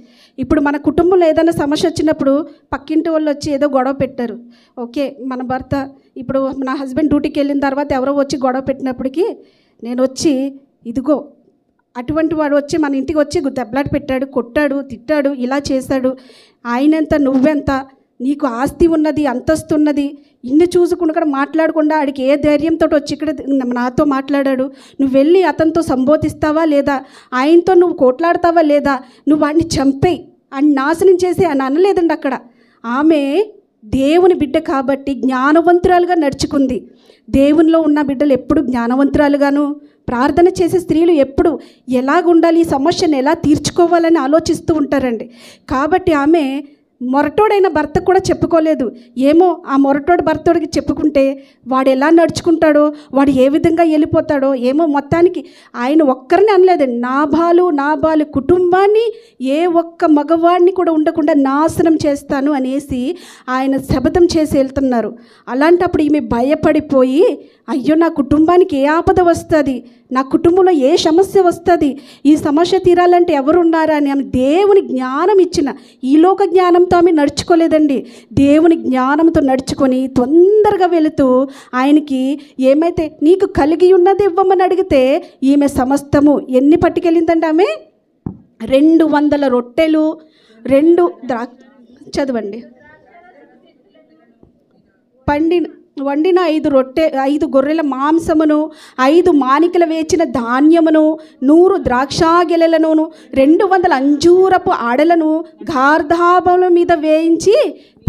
ఇప్పుడు మన కుటుంబంలో ఏదైనా సమస్య వచ్చినప్పుడు పక్కింటి వాళ్ళు వచ్చి ఏదో గొడవ పెట్టారు, ఓకే, మన భర్త ఇప్పుడు నా హస్బెండ్ డ్యూటీకి వెళ్ళిన తర్వాత ఎవరో వచ్చి గొడవ పెట్టినప్పటికీ నేను వచ్చి, ఇదిగో అటువంటి వాడు వచ్చి మన ఇంటికి వచ్చి దెబ్బలాట పెట్టాడు, కొట్టాడు, తిట్టాడు, ఇలా చేశాడు, ఆయనెంత నువ్వెంత, నీకు ఆస్తి ఉన్నది, అంతస్తు ఉన్నది, ఇన్ని చూసుకుని కూడా మాట్లాడకుండా ఆడికి ఏ ధైర్యంతో వచ్చి ఇక్కడ నాతో మాట్లాడాడు, నువ్వు వెళ్ళి అతనితో సంబోధిస్తావా లేదా, ఆయనతో నువ్వు కోట్లాడతావా లేదా, నువ్వు వాడిని చంపేయి అని నాశనం చేసి అని అనలేదండి. అక్కడ ఆమె దేవుని బిడ్డ కాబట్టి జ్ఞానవంతురాలుగా నడుచుకుంది. దేవునిలో ఉన్న బిడ్డలు ఎప్పుడు జ్ఞానవంతురాలుగాను, ప్రార్థన చేసే స్త్రీలు ఎప్పుడు ఎలాగుండాలి, ఈ సమస్యను ఎలా తీర్చుకోవాలని ఆలోచిస్తూ ఉంటారండి. కాబట్టి ఆమె మొరటోడైన భర్త కూడా చెప్పుకోలేదు. ఏమో ఆ మొరటోడు భర్తోడికి చెప్పుకుంటే వాడు ఎలా నడుచుకుంటాడో, వాడు ఏ విధంగా వెళ్ళిపోతాడో ఏమో. మొత్తానికి ఆయన ఒక్కరిని అనలేదండి, నాబాలు కుటుంబాన్ని ఏ ఒక్క మగవాడిని కూడా ఉండకుండా నాశనం చేస్తాను అనేసి ఆయన శపథం చేసి వెళ్తున్నారు. అలాంటప్పుడు ఈమె భయపడిపోయి, అయ్యో నా కుటుంబానికి ఏ ఆపద వస్తుంది, నా కుటుంబంలో ఏ సమస్య వస్తుంది, ఈ సమస్య తీరాలంటే ఎవరున్నారా అని ఆమె దేవుని జ్ఞానం ఇచ్చిన, ఈ లోక జ్ఞానంతో ఆమె నడుచుకోలేదండి, దేవుని జ్ఞానంతో నడుచుకొని తొందరగా వెళుతూ ఆయనకి ఏమైతే నీకు కలిగి ఉన్నది ఇవ్వమని అడిగితే ఈమె సమస్తము ఎన్ని పట్టుకెళ్ళిందంటే ఆమె 200 రొట్టెలు, 2 చదవండి, వండిన 5 గొర్రెల మాంసమును, 5 మానికల వేచిన ధాన్యమును, 100 ద్రాక్షాగెలలను, 200 అంజూరపు ఆడలను గార్ధాబముల మీద వేయించి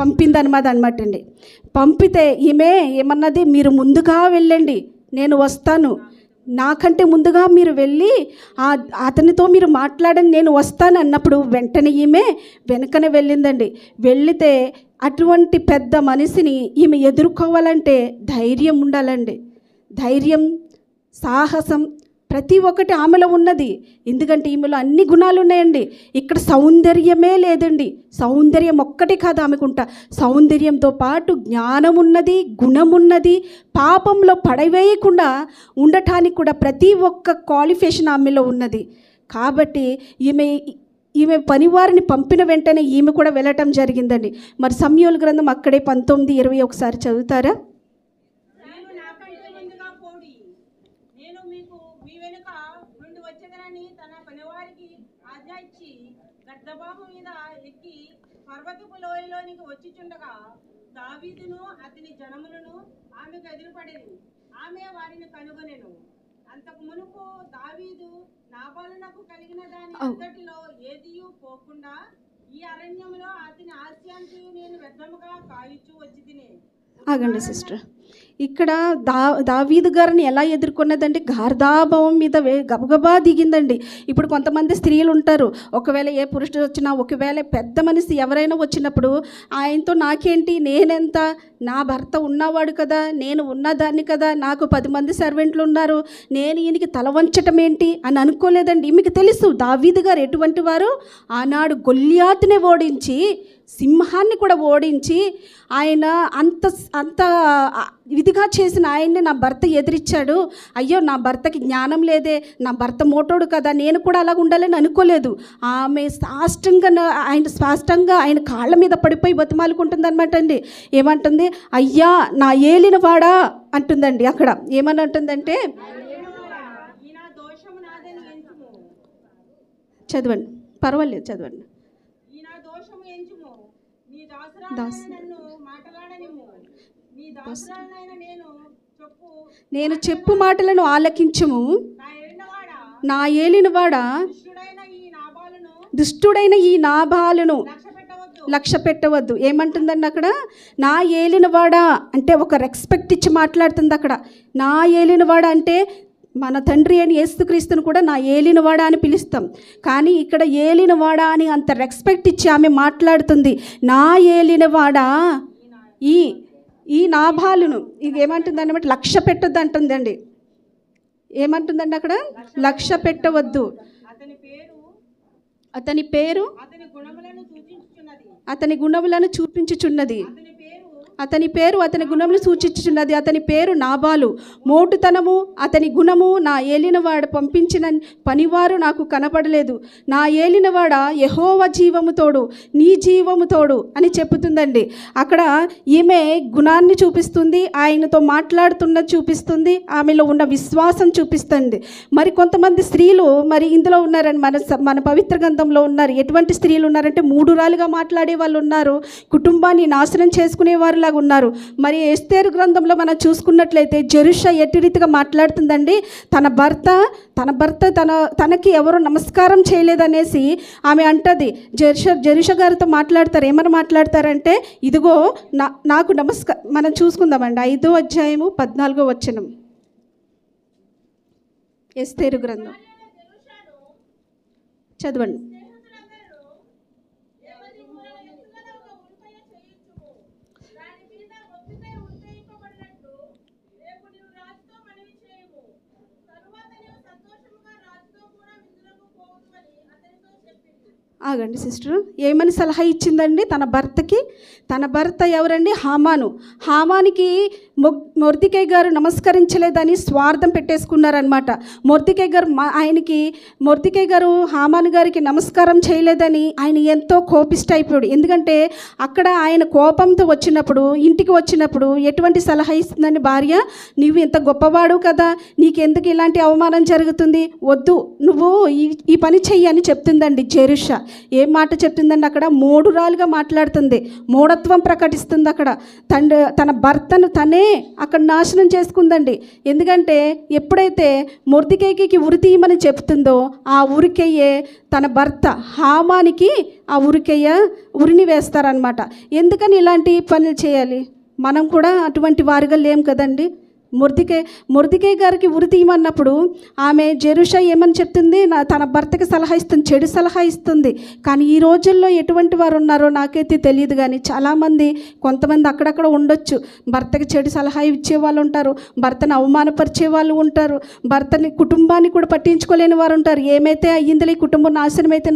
పంపిందన్నమాట అండి. పంపితే ఈమె ఏమన్నది, మీరు ముందుగా వెళ్ళండి, నేను వస్తాను, నాకంటే ముందుగా మీరు వెళ్ళి అతనితో మీరు మాట్లాడండి, నేను వస్తాను అన్నప్పుడు వెంటనే ఈమె వెనకనే వెళ్ళిందండి. వెళ్ళితే అటువంటి పెద్ద మనిషిని ఈమె ఎదుర్కోవాలంటే ధైర్యం ఉండాలండి. ధైర్యం, సాహసం ప్రతి ఒక్కటి ఆమెలో ఉన్నది. ఎందుకంటే ఈమెలో అన్ని గుణాలు ఉన్నాయండి. ఇక్కడ సౌందర్యమే లేదండి, సౌందర్యం ఒక్కటి కాదు ఆమెకుంటా, సౌందర్యంతో పాటు జ్ఞానం ఉన్నది, గుణం ఉన్నది, పాపంలో పడవేయకుండా ఉండటానికి కూడా ప్రతి ఒక్క క్వాలిఫికేషన్ ఆమెలో ఉన్నది. కాబట్టి ఈమె ఈమె పనివారిని పంపిన వెంటనే ఈమె కూడా వెళ్ళటం జరిగిందండి. మరి సమూయేలు గ్రంథం అక్కడే 19:20 ఒకసారి చదువుతారా? నేను నాకంటే ముందుగా పోడి, నేను మీకు మీ వెనుక నుండి వచ్చేదనని తన పనివారికి ఆజ్ఞ ఇచ్చి గర్దబాబు మీద ఎక్కి పర్వతపు లోయలోనికి వచ్చిచుండగా దావీదును అతని జనములను ఆమెకు ఎదురుపడేది. ఆమె వారిని కనుగొనెను. అంతకు మునుపు దావీదు నాబాలునకు కలిగిన దాని అంతటిలో ఏదియూ పోకుండా ఈ అరణ్యంలో అతని ఆస్యానికి నేను వ్యర్థముగా కాయుచూ వచ్చి తినే. ఆగండి సిస్టర్, ఇక్కడ దావీదు గారిని ఎలా ఎదుర్కొన్నదండి? గార్ధాభవం మీద గబగబా దిగిందండి. ఇప్పుడు కొంతమంది స్త్రీలు ఉంటారు, ఒకవేళ ఏ పురుషుడు వచ్చినా, ఒకవేళ పెద్ద మనిషి ఎవరైనా వచ్చినప్పుడు ఆయనతో నాకేంటి, నేనెంత, నా భర్త ఉన్నవాడు కదా, నేను ఉన్నదాన్ని కదా, నాకు 10 మంది సర్వెంట్లు ఉన్నారు, నేను ఈయనకి తల వంచటం ఏంటి అని అనుకోలేదండి. మీకు తెలుసు దావీదు గారు ఎటువంటి వారు. ఆనాడు గొల్యాతునే ఓడించి, సింహాన్ని కూడా ఓడించి, ఆయన అంత అంత విధిగా చేసిన ఆయన్ని నా భర్త ఎదిరించాడు. అయ్యో నా భర్తకి జ్ఞానం లేదే, నా భర్త మోటోడు కదా, నేను కూడా అలాగ ఉండాలని అనుకోలేదు. ఆమె స్పష్టంగా ఆయన కాళ్ళ మీద పడిపోయి బతిమాలుకుంటుంది అనమాట అండి. ఏమంటుంది? అయ్యా నా ఏలినవాడా అంటుందండి. అక్కడ ఏమని అంటుందంటే, చదవండి, పర్వాలేదు చదవండి. నేను చెప్పు మాటలను ఆలకించుము, నా ఏలినవాడా, దుష్టుడైన ఈ నాబాలును లక్ష్య పెట్టవద్దు. ఏమంటుందండి అక్కడ? నా ఏలినవాడా అంటే ఒక రెస్పెక్ట్ ఇచ్చి మాట్లాడుతుంది అక్కడ. నా ఏలినవాడా అంటే మన తండ్రి అని యేసుక్రీస్తును కూడా నా ఏలినవాడా అని పిలుస్తాం, కానీ ఇక్కడ ఏలినవాడా అని అంత రెస్పెక్ట్ ఇచ్చి ఆమె మాట్లాడుతుంది. నా ఏలినవాడా, ఈ నాబాలును, ఇది ఏమంటుంది అన్నమాట, లక్ష్య పెట్టొద్దు అంటుందండి. ఏమంటుందండి అక్కడ? లక్ష్య పెట్టవద్దు. అతని పేరు అతని గుణములను చూపించుచున్నది. అతని గుణములు సూచించుచున్నది. అతని పేరు నాబాలు. మోటుతనము అతని గుణము. నా ఏలినవాడు పంపించిన పనివారు నాకు కనపడలేదు. నా ఏలినవాడ యెహోవా జీవము తోడు, నీ జీవము తోడు అని చెప్పుతుందండి. అక్కడ ఈమె గుణాన్ని చూపిస్తుంది, ఆయనతో మాట్లాడుతున్నది చూపిస్తుంది, ఆమెలో ఉన్న విశ్వాసం చూపిస్తుంది. మరి కొంతమంది స్త్రీలు మరి ఇందులో ఉన్నారని మన పవిత్ర గ్రంథంలో ఉన్నారు. ఎటువంటి స్త్రీలు ఉన్నారంటే 3 రాలుగా మాట్లాడే వాళ్ళు ఉన్నారు, కుటుంబాన్ని నాశనం చేసుకునేవారు ఉన్నారు. మరి ఎస్తేరు గ్రంథంలో మనం చూసుకున్నట్లయితే జెరుషా ఎట్టి రీతిగా మాట్లాడుతుందండి. తన భర్త తనకి ఎవరు నమస్కారం చేయలేదనేసి ఆమె అంటది. జెరుషా గారితో మాట్లాడతారు. ఏమని మాట్లాడతారంటే, ఇదిగో నాకు మనం చూసుకుందామండి 5వ అధ్యాయము 14వ వచనం ఎస్తేరు గ్రంథం చదవండి. ఆగండి సిస్టర్, ఏమని సలహా ఇచ్చిందండి తన భర్త ఎవరండి? హామానికి మొర్దెకై గారు నమస్కరించలేదని స్వార్థం పెట్టేసుకున్నారనమాట. మొర్దెకై గారు హామాను గారికి నమస్కారం చేయలేదని ఆయన ఎంతో కోపిష్ట అయిపోయాడు. ఎందుకంటే అక్కడ ఆయన కోపంతో ఇంటికి వచ్చినప్పుడు ఎటువంటి సలహా ఇస్తుందని భార్య, నువ్వు ఇంత గొప్పవాడు కదా, నీకెందుకు ఇలాంటి అవమానం జరుగుతుంది, వద్దు నువ్వు ఈ పని చెయ్యి అని చెప్తుందండి జెరుషా. ఏం మాట చెప్తుందండి అక్కడ? 3 రాలుగా మాట్లాడుతుంది, మూఢత్వం ప్రకటిస్తుంది. అక్కడ తన భర్తను తనే అక్కడ నాశనం చేసుకుందండి. ఎందుకంటే ఎప్పుడైతే మొర్దెకైకి ఉరి తీయమని చెప్తుందో ఆ ఉరికయ్యే తన భర్త హామానికి ఆ ఉరిని వేస్తారనమాట. ఎందుకని ఇలాంటి పనులు చేయాలి? మనం కూడా అటువంటి వారిగా లేం కదండి. మొర్దెకై గారికి ఉరి తీయమన్నప్పుడు ఆమె జెరుషా ఏమని చెప్తుంది? తన భర్తకి సలహా ఇస్తుంది, చెడు సలహా ఇస్తుంది. కానీ ఈ రోజుల్లో ఎటువంటి వారు ఉన్నారో నాకైతే తెలియదు, కానీ చాలామంది కొంతమంది అక్కడక్కడ ఉండొచ్చు, భర్తకి చెడు సలహా ఇచ్చే వాళ్ళు ఉంటారు, భర్తను అవమానపరిచే వాళ్ళు ఉంటారు, కుటుంబాన్ని కూడా పట్టించుకోలేని వారు ఉంటారు. ఏమైతే అయ్యిందిలే, కుటుంబం నాశనమైతే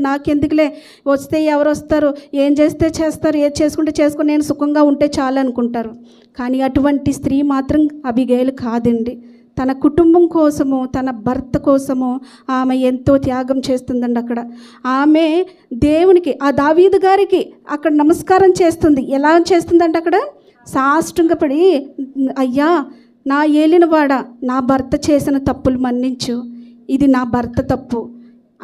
నాకెందుకులే, వస్తే ఎవరు వస్తారు, ఏం చేస్తే చేస్తారు, ఏది చేసుకుంటే చేసుకుని నేను సుఖంగా ఉంటే చాలు అనుకుంటారు. కానీ అటువంటి స్త్రీ మాత్రం అబిగయలు కాదండి. తన కుటుంబం కోసము, తన భర్త కోసము ఆమె ఎంతో త్యాగం చేస్తుందండి. అక్కడ ఆమె దేవునికి, ఆ దావీదు గారికి అక్కడ నమస్కారం చేస్తుంది. ఎలా చేస్తుందంటే అక్కడ సాష్టాంగపడి, అయ్యా నా ఏలినవాడ, నా భర్త చేసిన తప్పులు మన్నించు, ఇది నా భర్త తప్పు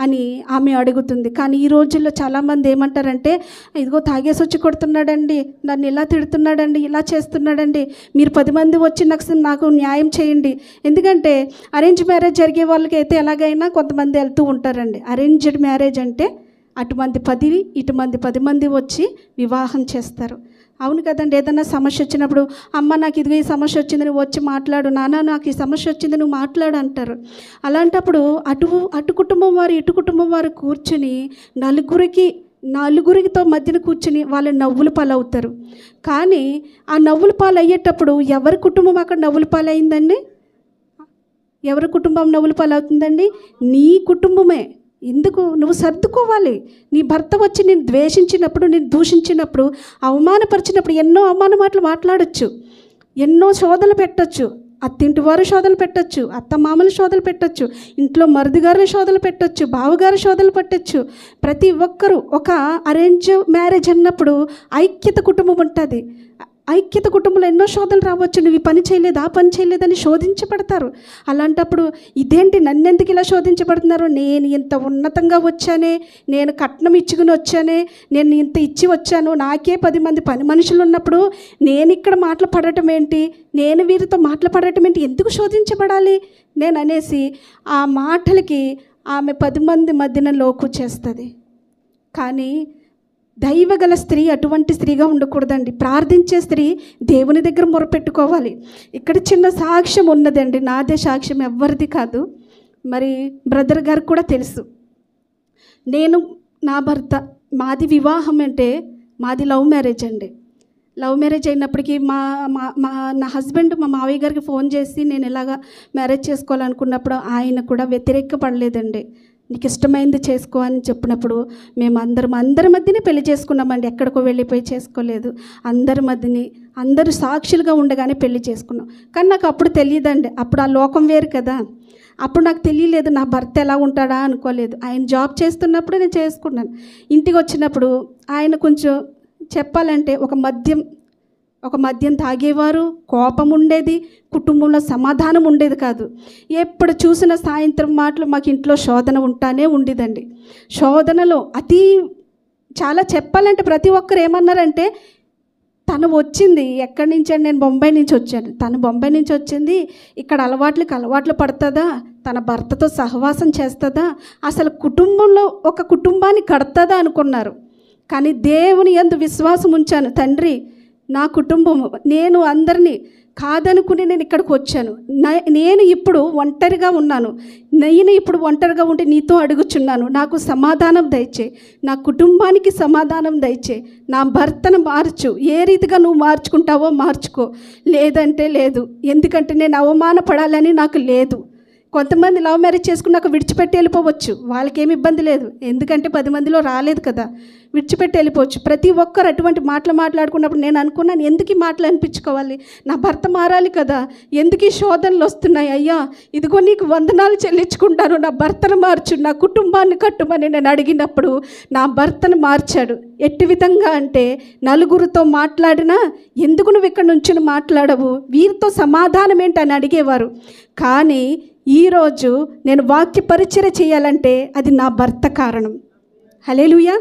అని ఆమె అడుగుతుంది. కానీ ఈ రోజుల్లో చాలామంది ఏమంటారంటే, ఇదిగో తాగేసి వచ్చి కొడుతున్నాడండి, నన్ను ఇలా తిడుతున్నాడండి, ఇలా చేస్తున్నాడండి, మీరు 10 మంది వచ్చి నాకు న్యాయం చేయండి. ఎందుకంటే అరేంజ్ మ్యారేజ్ జరిగే వాళ్ళకి అయితే ఎలాగైనా కొంతమంది వెళ్తూ ఉంటారండి. అరేంజ్డ్ మ్యారేజ్ అంటే అటుమంది 10, ఇటుమంది 10 మంది వచ్చి వివాహం చేస్తారు. అవును కదండి. ఏదైనా సమస్య వచ్చినప్పుడు, అమ్మ నాకు ఇదిగో ఈ సమస్య వచ్చింది, నువ్వు వచ్చి మాట్లాడు, నాన్న నాకు ఈ సమస్య వచ్చింది, నువ్వు మాట్లాడు అంటారు. అలాంటప్పుడు అటు కుటుంబం వారు, ఇటు కుటుంబం వారు కూర్చుని నలుగురితో మధ్యన కూర్చుని వాళ్ళు నవ్వుల పాలవుతారు. కానీ ఆ నవ్వుల పాలు అయ్యేటప్పుడు ఎవరి కుటుంబం అక్కడ నవ్వుల పాలైందండి? ఎవరి కుటుంబం నవ్వుల పాలవుతుందండి? నీ కుటుంబమే. ఎందుకు? నువ్వు సర్దుకోవాలి. నీ భర్త వచ్చి నేను ద్వేషించినప్పుడు, నేను దూషించినప్పుడు, అవమానపరిచినప్పుడు ఎన్నో అవమాన మాటలు మాట్లాడచ్చు, ఎన్నో శోధనలు పెట్టచ్చు. అత్తింటి వారు శోధనలు పెట్టచ్చు, అత్తమామలు శోధనలు పెట్టచ్చు, ఇంట్లో మరుదుగారుల శోధనలు పెట్టచ్చు, బావగారు శోధనలు పెట్టచ్చు. ప్రతి ఒక్కరూ ఒక అరేంజ్ మ్యారేజ్ అన్నప్పుడు ఐక్యత కుటుంబం ఉంటుంది. ఐక్యత కుటుంబంలో ఎన్నో శోధనలు రావచ్చు. నువ్వు ఈ పని చేయలేదు, ఆ పని చేయలేదని శోధించబడతారు. అలాంటప్పుడు ఇదేంటి, నన్నెందుకు ఇలా శోధించబడుతున్నారు, నేను ఇంత ఉన్నతంగా వచ్చానే, నేను కట్నం ఇచ్చుకుని వచ్చానే, నేను ఇంత ఇచ్చి వచ్చాను, నాకే 10 మంది పని మనుషులు ఉన్నప్పుడు నేను ఇక్కడ మాటలు పడటం ఏంటి, నేను వీరితో మాటలు పడటం ఏంటి, ఎందుకు శోధించబడాలి నేను అనేసి ఆ మాటలకి ఆమె 10 మంది మధ్యన లోకు చేస్తుంది. కానీ దైవగల స్త్రీ అటువంటి స్త్రీగా ఉండకూడదండి. ప్రార్థించే స్త్రీ దేవుని దగ్గర మొరపెట్టుకోవాలి. ఇక్కడ చిన్న సాక్ష్యం ఉన్నదండి, నాదే సాక్ష్యం, ఎవరిది కాదు. మరి బ్రదర్ గారికి కూడా తెలుసు. నేను, నా భర్త, మాది వివాహం అంటే మాది లవ్ మ్యారేజ్ అండి. లవ్ మ్యారేజ్ అయినప్పటికీ నా హస్బెండ్ మా మావయ్య గారికి ఫోన్ చేసి నేను ఇలాగ మ్యారేజ్ చేసుకోవాలనుకున్నప్పుడు ఆయన కూడా వ్యతిరేకపడలేదండి. నీకు ఇష్టమైంది చేసుకో అని చెప్పినప్పుడు మేము అందరి మధ్యనే పెళ్లి చేసుకున్నామండి. ఎక్కడికో వెళ్ళిపోయి చేసుకోలేదు. అందరూ సాక్షులుగా ఉండగానే పెళ్లి చేసుకున్నాం. కానీ నాకు అప్పుడు తెలియదండి, అప్పుడు ఆ లోకం వేరు కదా. అప్పుడు నాకు తెలియలేదు నా భర్త ఎలా ఉంటాడా అనుకోలేదు. ఆయన జాబ్ చేస్తున్నప్పుడు నేను చేసుకున్నాను. ఇంటికి వచ్చినప్పుడు ఆయన కొంచెం చెప్పాలంటే ఒక మద్యం తాగేవారు, కోపం ఉండేది, కుటుంబంలో సమాధానం ఉండేది కాదు. ఎప్పుడు చూసిన సాయంత్రం మాటలు మాకు ఇంట్లో శోధన ఉంటానే ఉండేదండి. శోధనలో చాలా చెప్పాలంటే ప్రతి ఒక్కరు ఏమన్నారంటే, తను వచ్చింది ఎక్కడి నుంచి అని, నేను బొంబాయి నుంచి వచ్చాను, తను బొంబాయి నుంచి వచ్చింది, ఇక్కడ అలవాట్లు పడుతుందా, తన భర్తతో సహవాసం చేస్తుందా, అసలు కుటుంబంలో ఒక కుటుంబాన్ని కడుతుందా అనుకున్నారు. కానీ దేవుని యందు విశ్వాసం ఉంచాను. తండ్రి, నా కుటుంబం, నేను అందరినీ కాదనుకుని నేను ఇక్కడికి వచ్చాను. నేను ఇప్పుడు ఒంటరిగా ఉన్నాను. నేను ఇప్పుడు ఒంటరిగా ఉంటే నీతో అడుగుచున్నాను, నాకు సమాధానం దయచే, నా కుటుంబానికి సమాధానం దయచే, నా భర్తను మార్చు, ఏ రీతిగా నువ్వు మార్చుకుంటావో మార్చుకో, లేదంటే లేదు. ఎందుకంటే నేను అవమానపడాలని నాకు లేదు. కొంతమంది లవ్ మ్యారేజ్ చేసుకున్నాక విడిచిపెట్టి వెళ్ళిపోవచ్చు, వాళ్ళకేమి ఇబ్బంది లేదు, ఎందుకంటే 10 మందిలో రాలేదు కదా, విడిచిపెట్టి వెళ్ళిపోవచ్చు. ప్రతి ఒక్కరు అటువంటి మాటలు మాట్లాడుకున్నప్పుడు నేను అనుకున్నాను, ఎందుకు ఈ మాటలు అనిపించుకోవాలి, నా భర్త మారాలి కదా, ఎందుకు ఈ శోధనలు వస్తున్నాయి, అయ్యా ఇదిగో నీకు వందనాలు చెల్లించుకుంటాను, నా భర్తను మార్చు, నా కుటుంబాన్ని కట్టుమని నేను అడిగినప్పుడు నా భర్తను మార్చాడు. ఎట్టి విధంగా అంటే, నలుగురితో మాట్లాడినా ఎందుకు నువ్వు ఇక్కడ నుంచి మాట్లాడవు, వీరితో సమాధానం ఏంటి అని అడిగేవారు. కానీ ఈరోజు నేను వాక్య పరిచర్య చేయాలంటే అది నా భర్త కారణం. హల్లెలూయా,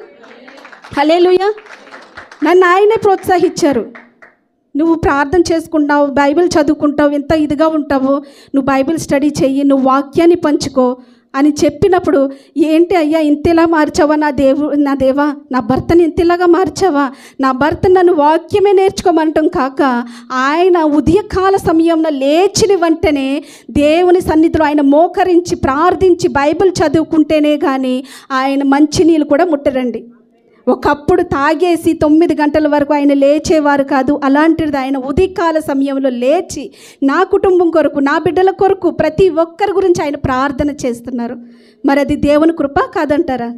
హల్లెలూయా. నన్ను ఆయనే ప్రోత్సహించారు. నువ్వు ప్రార్థన చేసుకుంటావు, బైబిల్ చదువుకుంటావు, ఎంత ఇదిగా ఉంటావు, నువ్వు బైబిల్ స్టడీ చెయ్యి, నువ్వు వాక్యాన్ని పంచుకో అని చెప్పినప్పుడు, ఏంటి అయ్యా ఇంతలా మార్చావా, నా దేవా నా భర్తని ఇంతలాగా మార్చావా, నా భర్త నన్ను వాక్యమే నేర్చుకోమంటాం కాక, ఆయన ఉదయకాల సమయంలో లేచిన వెంటనే దేవుని సన్నిధిలో ఆయన మోకరించి ప్రార్థించి బైబిల్ చదువుకుంటేనే కానీ ఆయన మంచినీళ్ళు కూడా ముట్టరండి. ఒకప్పుడు తాగేసి 9 గంటల వరకు ఆయన లేచేవారు కాదు. అలాంటిది ఆయన ఉదయకాల సమయంలో లేచి నా కుటుంబం కొరకు, నా బిడ్డల కొరకు, ప్రతి ఒక్కరి గురించి ఆయన ప్రార్థన చేస్తున్నారు. మరి అది దేవుని కృప కాదంటారా?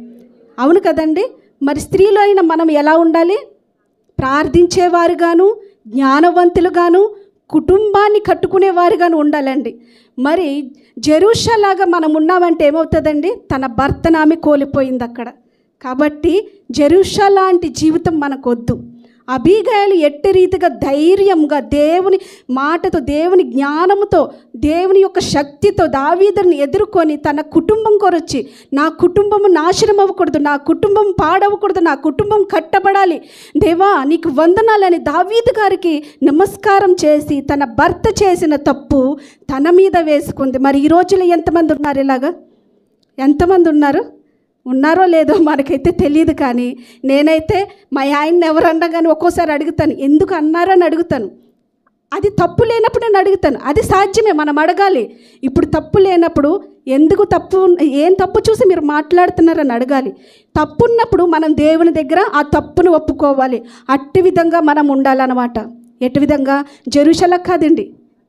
అవును కదండి. మరి స్త్రీలో అయినా మనం ఎలా ఉండాలి? ప్రార్థించేవారుగాను, జ్ఞానవంతులుగాను, కుటుంబాన్ని కట్టుకునేవారుగాను ఉండాలండి. మరి జెరూషలాగా మనం ఉన్నామంటే ఏమవుతుందండి? తన భర్తను ఆమె కోల్పోయింది అక్కడ. కాబట్టి జెరూషా లాంటి జీవితం మనకొద్దు. అబీగయలు ఎట్టి రీతిగా ధైర్యంగా దేవుని మాటతో, దేవుని జ్ఞానంతో, దేవుని యొక్క శక్తితో దావీదుని ఎదుర్కొని తన కుటుంబం కొరొచ్చి, నా కుటుంబం నాశనం అవ్వకూడదు, నా కుటుంబం పాడవకూడదు, నా కుటుంబం కట్టబడాలి, దేవా నీకు వందనాలని దావీదు గారికి నమస్కారం చేసి తన భర్త చేసిన తప్పు తన మీద వేసుకుంది. మరి ఈ రోజులో ఎంతమంది ఉన్నారు ఇలాగా? ఎంతమంది ఉన్నారో లేదో మనకైతే తెలియదు. కానీ నేనైతే మా ఆయన్ని ఎవరన్నా కానీ ఒక్కోసారి అడుగుతాను, ఎందుకు అన్నారని అడుగుతాను. అది తప్పు లేనప్పుడు నేను అడుగుతాను. అది సాధ్యమే, మనం అడగాలి. ఇప్పుడు తప్పు లేనప్పుడు ఎందుకు తప్పు, ఏం తప్పు చూసి మీరు మాట్లాడుతున్నారని అడగాలి. తప్పు ఉన్నప్పుడు మనం దేవుని దగ్గర ఆ తప్పును ఒప్పుకోవాలి. అట్టి విధంగా మనం ఉండాలన్నమాట. ఎట్టి విధంగా? జెరూషలా కాదండి,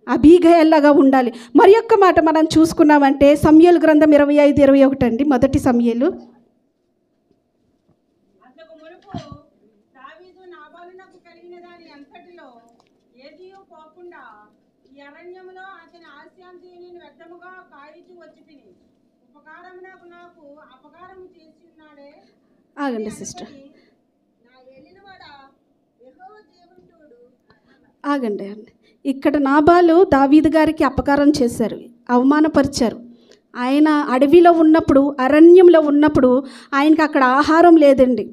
అబీగయల్లాగా ఉండాలి. మరి ఒక్క మాట మనం చూసుకున్నామంటే సమూయేలు గ్రంథం 25:21 అండి. మొదటి సమూయేలు. అంతకు మునుపు దావీదు నాబాలునకు కలిగిన దాని అంతటిలో ఏదియూ పోకుండా ఈ అరణ్యములో అతని ఆశాంతిని వ్యర్థముగా కాయిచు వచ్చి తిని ఉపకారమునకు నాకు అపకారము చేసి ఉన్నాడే. ఆగండి సిస్టర్, నా ఏలినవాడ యెహోవా దేవుడు ఆగండి. ఇక్కడ నాబాలు దావీదు గారికి అపకారం చేశారు, అవమానపరిచారు. ఆయన అడవిలో ఉన్నప్పుడు, అరణ్యంలో ఉన్నప్పుడు ఆయనకి అక్కడ ఆహారం లేదండి.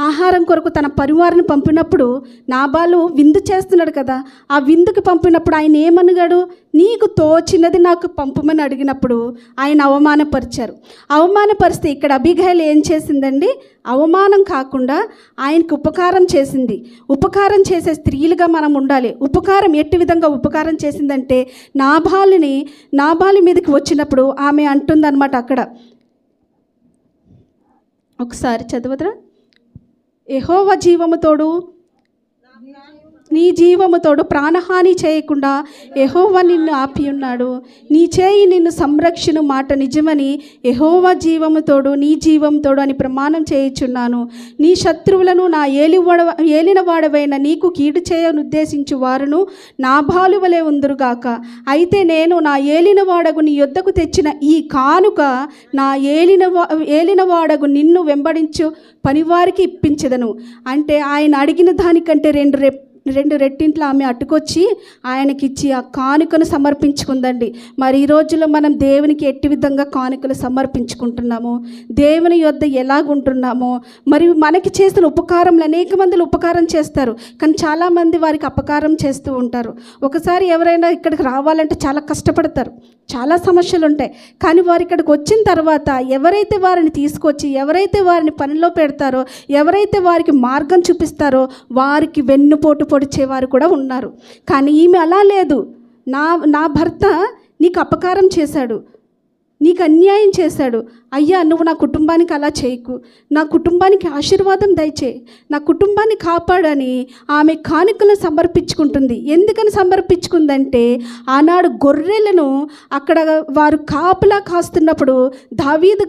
ఆహారం కొరకు తన పరివారాన్ని పంపినప్పుడు నాబాలు విందు చేస్తున్నాడు కదా, ఆ విందుకి పంపినప్పుడు ఆయన ఏమనగాడు? నీకు తోచినది నాకు పంపమని అడిగినప్పుడు ఆయన అవమానపరిచారు. అవమానపరిస్తే ఇక్కడ అబీగయలు ఏం చేసిందండి? అవమానం కాకుండా ఆయనకు ఉపకారం చేసింది. ఉపకారం చేసే స్త్రీలుగా మనం ఉండాలి. ఉపకారం ఎట్టి విధంగా ఉపకారం చేసిందంటే నాబాలి మీదకి వచ్చినప్పుడు ఆమె అంటుందన్నమాట. అక్కడ ఒకసారి చదవదురా? యెహోవా జీవముతోడు, నీ జీవముతోడు ప్రాణహాని చేయకుండా యెహోవా నిన్ను ఆపి ఉన్నాడు. నీ చేయి నిన్ను సంరక్షణ మాట నిజమని యెహోవా జీవముతోడు, నీ జీవంతోడు అని ప్రమాణం చేయుచున్నాను. నీ శత్రువులను నా ఏలినవాడవైన నీకు కీడు చేయనుద్దేశించు వారును నాబాలు వలె ఉందురుగాక. అయితే నేను నా ఏలినవాడగు నీ యొద్దకు తెచ్చిన ఈ కానుక నా ఏలినవాడగు నిన్ను వెంబడించు పనివారికి ఇప్పించదను. అంటే ఆయన అడిగిన దానికంటే రెండు రెట్టింట్లు ఆమె అట్టుకొచ్చి ఆయనకిచ్చి ఆ కానుకను సమర్పించుకుందండి. మరి ఈ రోజుల్లో మనం దేవునికి ఎట్టి విధంగా కానుకలు సమర్పించుకుంటున్నాము, దేవుని యొద్ద ఎలాగుంటున్నామో, మరి మనకి చేసిన ఉపకారంలో అనేక మందిలు ఉపకారం చేస్తారు, కానీ చాలామంది వారికి అపకారం చేస్తూ ఉంటారు. ఒకసారి ఎవరైనా ఇక్కడికి రావాలంటే చాలా కష్టపడతారు, చాలా సమస్యలు ఉంటాయి. కానీ వారు ఇక్కడికి వచ్చిన తర్వాత ఎవరైతే వారిని తీసుకొచ్చి, ఎవరైతే వారిని పనిలో పెడతారో, ఎవరైతే వారికి మార్గం చూపిస్తారో వారికి వెన్నుపోటు పొడిచేవారు కూడా ఉన్నారు. కానీ ఈమె అలా లేదు. నా భర్త నీకు అపకారం చేశాడు, నీకు అన్యాయం చేశాడు, అయ్యా నువ్వు నా కుటుంబానికి అలా చేయకు, నా కుటుంబానికి ఆశీర్వాదం దయచేయి, నా కుటుంబాన్ని కాపాడని ఆమె కానుకలను సమర్పించుకుంటుంది. ఎందుకని సమర్పించుకుందంటే ఆనాడు గొర్రెలను అక్కడ వారు కాపలా కాస్తున్నప్పుడు దావీదు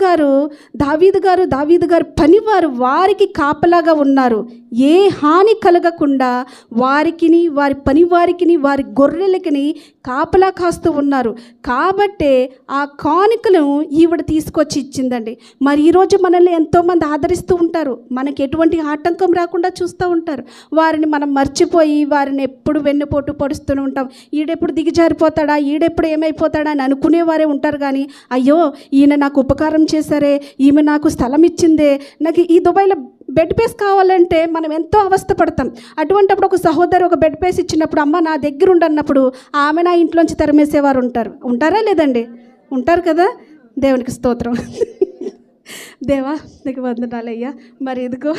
గారు పనివారు వారికి కాపలాగా ఉన్నారు. ఏ హాని కలగకుండా వారికిని, వారి పనివారికిని, వారి గొర్రెలకిని కాపలా కాస్తూ ఉన్నారు. కాబట్టే ఆ కానుకలను ఈవిడ తీసుకొచ్చి ఇచ్చిందండి. మరి ఈరోజు మనల్ని ఎంతోమంది ఆదరిస్తూ ఉంటారు, మనకి ఎటువంటి ఆటంకం రాకుండా చూస్తూ ఉంటారు. వారిని మనం మర్చిపోయి వారిని ఎప్పుడు వెన్నుపోటు పొడుస్తూనే ఉంటాం. ఈడెప్పుడు దిగజారిపోతాడా, ఈడెప్పుడు ఏమైపోతాడా అని అనుకునేవారే ఉంటారు. కానీ అయ్యో ఈయన నాకు ఉపకారం చేశారే, ఈమె నాకు స్థలం ఇచ్చిందే, నాకు ఈ దుబాయ్లో బెడ్ పేస్ కావాలంటే మనం ఎంతో అవస్థపడతాం. అటువంటిప్పుడు ఒక సహోదరు ఒక బెడ్ పేస్ ఇచ్చినప్పుడు అమ్మ నా దగ్గర ఉండన్నప్పుడు ఆమె నా ఇంట్లోంచి తరిమేసేవారు ఉంటారా లేదండి? ఉంటారు కదా. దేవునికి స్తోత్రం. దేవా నీకు వందనాలయ్యా. మరి ఇదిగో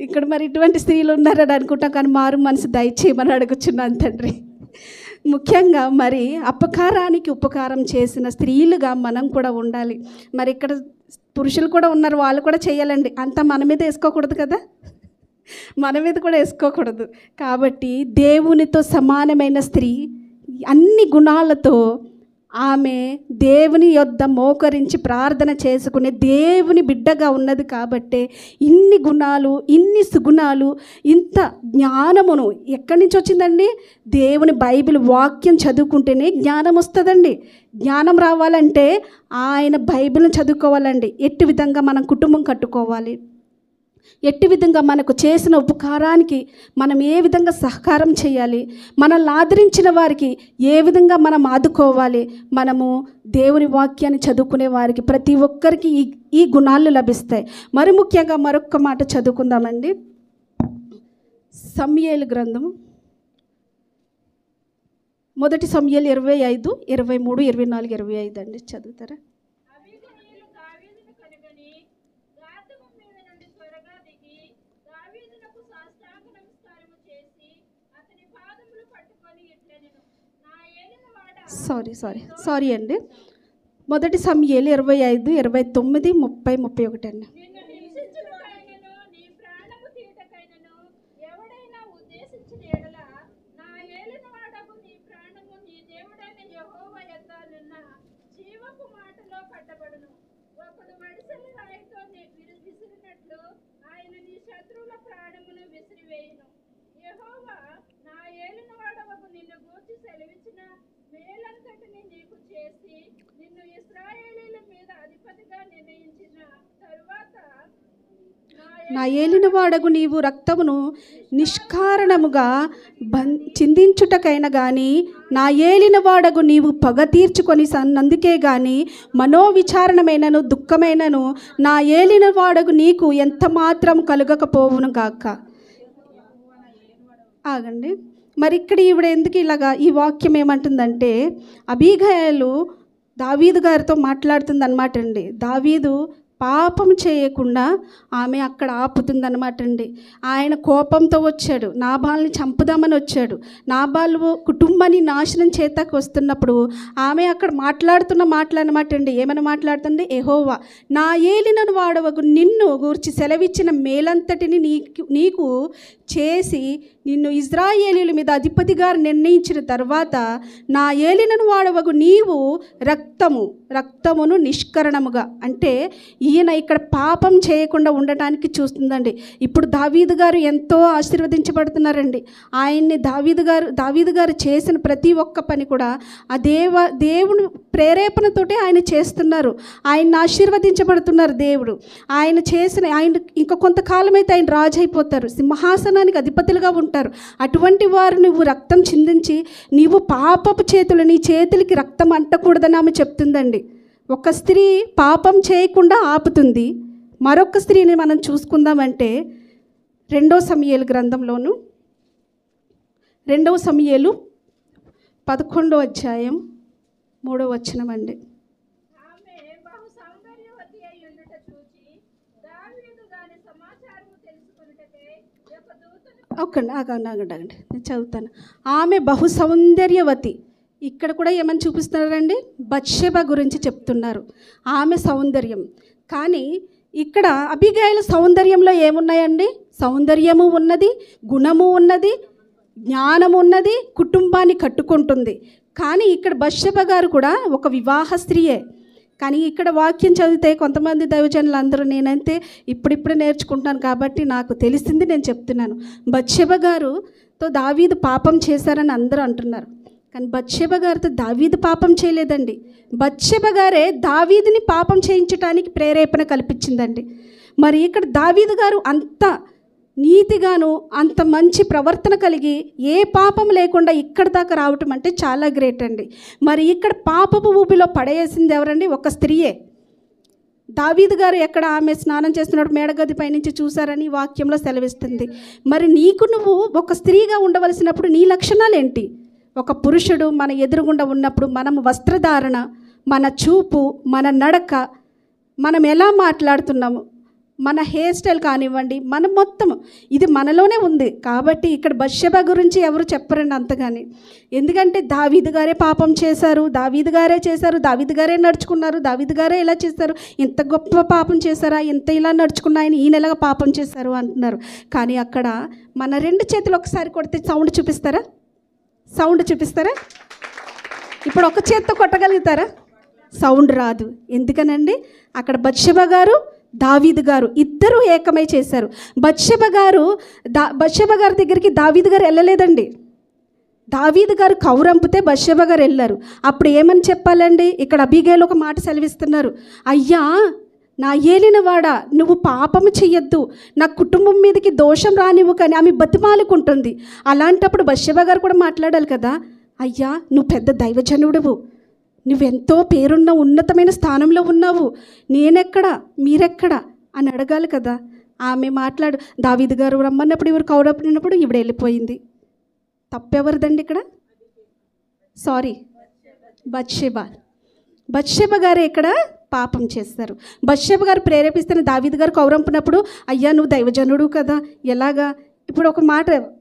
ఇక్కడ మరి ఇటువంటి స్త్రీలు ఉన్నారని అనుకుంటాం, కానీ మారు మనసు దయచేయమని అడుగుచున్నాను తండ్రి. ముఖ్యంగా మరి అపకారానికి ఉపకారం చేసిన స్త్రీలుగా మనం కూడా ఉండాలి. మరి ఇక్కడ పురుషులు కూడా ఉన్నారు, వాళ్ళు కూడా చేయాలండి. అంతా మన మీద వేసుకోకూడదు కదా, మన మీద కూడా వేసుకోకూడదు. కాబట్టి దేవునితో సమానమైన స్త్రీ అన్ని గుణాలతో ఆమె దేవుని యొద్ద మోకరించి ప్రార్థన చేసుకునే దేవుని బిడ్డగా ఉన్నది కాబట్టే ఇన్ని గుణాలు, ఇన్ని సుగుణాలు, ఇంత జ్ఞానమును ఎక్కడి నుంచి వచ్చిందండి? దేవుని బైబిల్ వాక్యం చదువుకుంటేనే జ్ఞానం వస్తుందండి. జ్ఞానం రావాలంటే ఆయన బైబిల్ని చదువుకోవాలండి. ఎట్టి విధంగా మనం కుటుంబం కట్టుకోవాలి, ఎట్టి విధంగా మనకు చేసిన ఉపకారానికి మనం ఏ విధంగా సహకారం చేయాలి, మనల్ని ఆదరించిన వారికి ఏ విధంగా మనం ఆదుకోవాలి, మనము దేవుని వాక్యాన్ని చదువుకునే వారికి ప్రతి ఒక్కరికి ఈ గుణాలు లభిస్తాయి. మరి ముఖ్యంగా మరొక మాట చదువుకుందామండి. సమూయేలు గ్రంథము, మొదటి సమూయేలు 25, 23, 24, 25 అండి. చదువుతారా? సారీ అండి. మొదటి సమూయేలు 25, 29, 30, 31 అండి. నా ఏలినవాడగు నీవు రక్తమును నిష్కారణముగా చిందించుటకైనా కానీ, నా ఏలినవాడగు నీవు పగ తీర్చుకొని సన్నందుకే కానీ మనోవిచారణమైనను దుఃఖమైనను నా ఏలినవాడగు నీకు ఎంత మాత్రం కలుగకపోవును గాక. ఆగండి. మరి ఇక్కడ ఈవిడ ఎందుకు ఇలాగా ఈ వాక్యం ఏమంటుందంటే, అబీగయలు దావీదు గారితో మాట్లాడుతుంది అనమాట అండి. దావీదు పాపం చేయకుండా ఆమె అక్కడ ఆపుతుందన్నమాట అండి. ఆయన కోపంతో వచ్చాడు, నాబాల్ని చంపుదామని వచ్చాడు. నాబాలు కుటుంబాన్ని నాశనం చేతకు వస్తున్నప్పుడు ఆమె అక్కడ మాట్లాడుతున్న మాటలన్నమాట అండి. ఏమైనా మాట్లాడుతుంది? యెహోవా నా ఏలినను వాడవగు నిన్ను గూర్చి సెలవిచ్చిన మేలంతటిని నీకు చేసి నిన్ను ఇజ్రాయేలీల మీద అధిపతిగా నిర్ణయించిన తర్వాత నా ఏలినను వాడవగు నీవు రక్తమును నిష్కరణముగా, అంటే ఈయన ఇక్కడ పాపం చేయకుండా ఉండటానికి చూస్తుందండి. ఇప్పుడు దావీదు గారు ఎంతో ఆశీర్వదించబడుతున్నారండి. ఆయన్ని దావీదు గారు చేసిన ప్రతి ఒక్క పని కూడా ఆ దేవుని ప్రేరేపణతోటే ఆయన చేస్తున్నారు. ఆయన్ని ఆశీర్వదించబడుతున్నారు దేవుడు. ఆయన ఇంకా కొంతకాలం అయితే ఆయన రాజు అయిపోతారు, సింహాసనానికి అధిపతులుగా ఉంటారు. అటువంటి వారు నువ్వు రక్తం చిందించి నీవు పాపపు చేతులు, నీ చేతులకి రక్తం అంటకూడదని ఆమె చెప్తుందండి. ఒక స్త్రీ పాపం చేయకుండా ఆపుతుంది. మరొక స్త్రీని మనం చూసుకుందామంటే 2వ సమూయేలు గ్రంథంలోను 2వ సమూయేలు 11వ అధ్యాయం 3వ వచనం అండి. ఆగండి, నేను చదువుతాను. ఆమె బహు సౌందర్యవతి. ఇక్కడ కూడా ఏమని చూపిస్తున్నారండి? బత్షెబ గురించి చెప్తున్నారు, ఆమె సౌందర్యం. కానీ ఇక్కడ అబీగయలు సౌందర్యంలో ఏమున్నాయండి? సౌందర్యము ఉన్నది, గుణము ఉన్నది, జ్ఞానము ఉన్నది, కుటుంబాన్ని కట్టుకుంటుంది. కానీ ఇక్కడ బత్షెబ గారు కూడా ఒక వివాహ స్త్రీయే. కానీ ఇక్కడ వాక్యం చదివితే కొంతమంది దైవజనులు అందరూ, నేనైతే ఇప్పుడిప్పుడు నేర్చుకుంటాను కాబట్టి నాకు తెలిసింది నేను చెప్తున్నాను. బత్షెబ గారుతో దావీదు పాపం చేశారని అందరూ అంటున్నారు. కానీ బత్షెబ గారితో దావీదు పాపం చేయలేదండి. బత్షెబ గారే దావీదుని పాపం చేయించడానికి ప్రేరేపణ కల్పించిందండి. మరి ఇక్కడ దావీదు గారు అంత నీతిగాను అంత మంచి ప్రవర్తన కలిగి ఏ పాపం లేకుండా ఇక్కడ దాకా రావటం అంటే చాలా గ్రేట్ అండి. మరి ఇక్కడ పాపపు ఊపిలో పడేసింది ఎవరండి? ఒక స్త్రీయే. దావీదు గారు ఎక్కడ ఆమె స్నానం చేస్తున్నప్పుడు మేడగది పైనుంచి చూశారని వాక్యంలో సెలవిస్తుంది. మరి నువ్వు ఒక స్త్రీగా ఉండవలసినప్పుడు నీ లక్షణాలు ఏంటి? ఒక పురుషుడు మన ఎదురుగుండా ఉన్నప్పుడు మనం వస్త్రధారణ, మన చూపు, మన నడక, మనం ఎలా మాట్లాడుతున్నాము, మన హెయిర్ స్టైల్ కానివ్వండి, మనం మొత్తం ఇది మనలోనే ఉంది. కాబట్టి ఇక్కడ బత్షెబ గురించి ఎవరు చెప్పరండి అంతగాని. ఎందుకంటే దావీదు గారే పాపం చేశారు, దావీదు గారే నడుచుకున్నారు, దావీదు గారే ఇలా చేశారు, ఇంత గొప్ప పాపం చేశారా, ఇంత ఇలా నడుచుకున్న ఆయన ఈయన ఎలాగ పాపం చేశారు అంటున్నారు. కానీ అక్కడ మన 2 చేతులు ఒకసారి కొడితే సౌండ్ చూపిస్తారా? ఇప్పుడు ఒక చేత్తో కొట్టగలుగుతారా? సౌండ్ రాదు. ఎందుకనండి? అక్కడ బత్షెబ గారు దావీదు గారు ఇద్దరూ ఏకమై చేశారు. బత్షెబ గారి దగ్గరికి దావీదు గారు వెళ్ళలేదండి. దావీదు గారు కౌరంపితే బత్షెబ గారు వెళ్ళారు. అప్పుడు ఏమని చెప్పాలండి? ఇక్కడ అబీగైలు ఒక మాట సెలవిస్తున్నారు. అయ్యా నా ఏలినవాడా, నువ్వు పాపము చెయ్యొద్దు, నా కుటుంబం మీదకి దోషం రానివ్వు కానీ ఆమె బతిమాలుకుంటుంది. అలాంటప్పుడు బత్షెబ గారు కూడా మాట్లాడాలి కదా, అయ్యా నువ్వు పెద్ద దైవజనుడువు, నువ్వెంతో పేరున్న ఉన్నతమైన స్థానంలో ఉన్నావు, నేనెక్కడా మీరెక్కడా అని అడగాలి కదా. ఆమె దావీదు గారు రమ్మన్నప్పుడు ఇవరు కౌరప్పడినప్పుడు ఈవిడ వెళ్ళిపోయింది. తప్పెవరిదండి ఇక్కడ? సారీ, బత్షెబ గారు ఇక్కడ పాపం చేస్తారు. బత్షెబ గారు ప్రేరేపిస్తున్న దావీదు గారు కౌరంపినప్పుడు అయ్యా నువ్వు దైవజనుడు కదా, ఎలాగా? ఇప్పుడు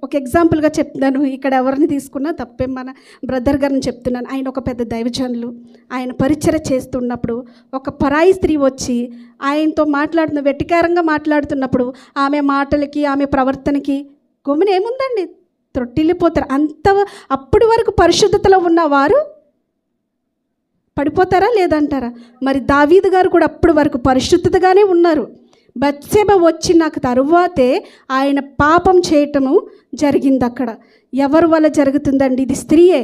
ఒక ఎగ్జాంపుల్గా చెప్తున్నాను. ఇక్కడ ఎవరిని తీసుకున్నా తప్పే, మన బ్రదర్ గారిని చెప్తున్నాను. ఆయన ఒక పెద్ద దైవజనులు. ఆయన పరిచర్య చేస్తున్నప్పుడు ఒక పరాయి స్త్రీ వచ్చి ఆయనతో వెట్టికారంగా మాట్లాడుతున్నప్పుడు ఆమె మాటలకి ఆమె ప్రవర్తనకి గమ్మున ఏముందండి, త్రొట్టిల్లిపోతారు. అప్పటి వరకు పరిశుద్ధతలో ఉన్నవారు పడిపోతారా లేదంటారా? మరి దావీదు గారు కూడా అప్పటి వరకు పరిశుద్ధతగానే ఉన్నారు. బత్షెబ వచ్చిన తరువాతే ఆయన పాపం చేయటము జరిగింది. అక్కడ ఎవరి వల్ల జరుగుతుందండి? ఇది స్త్రీయే.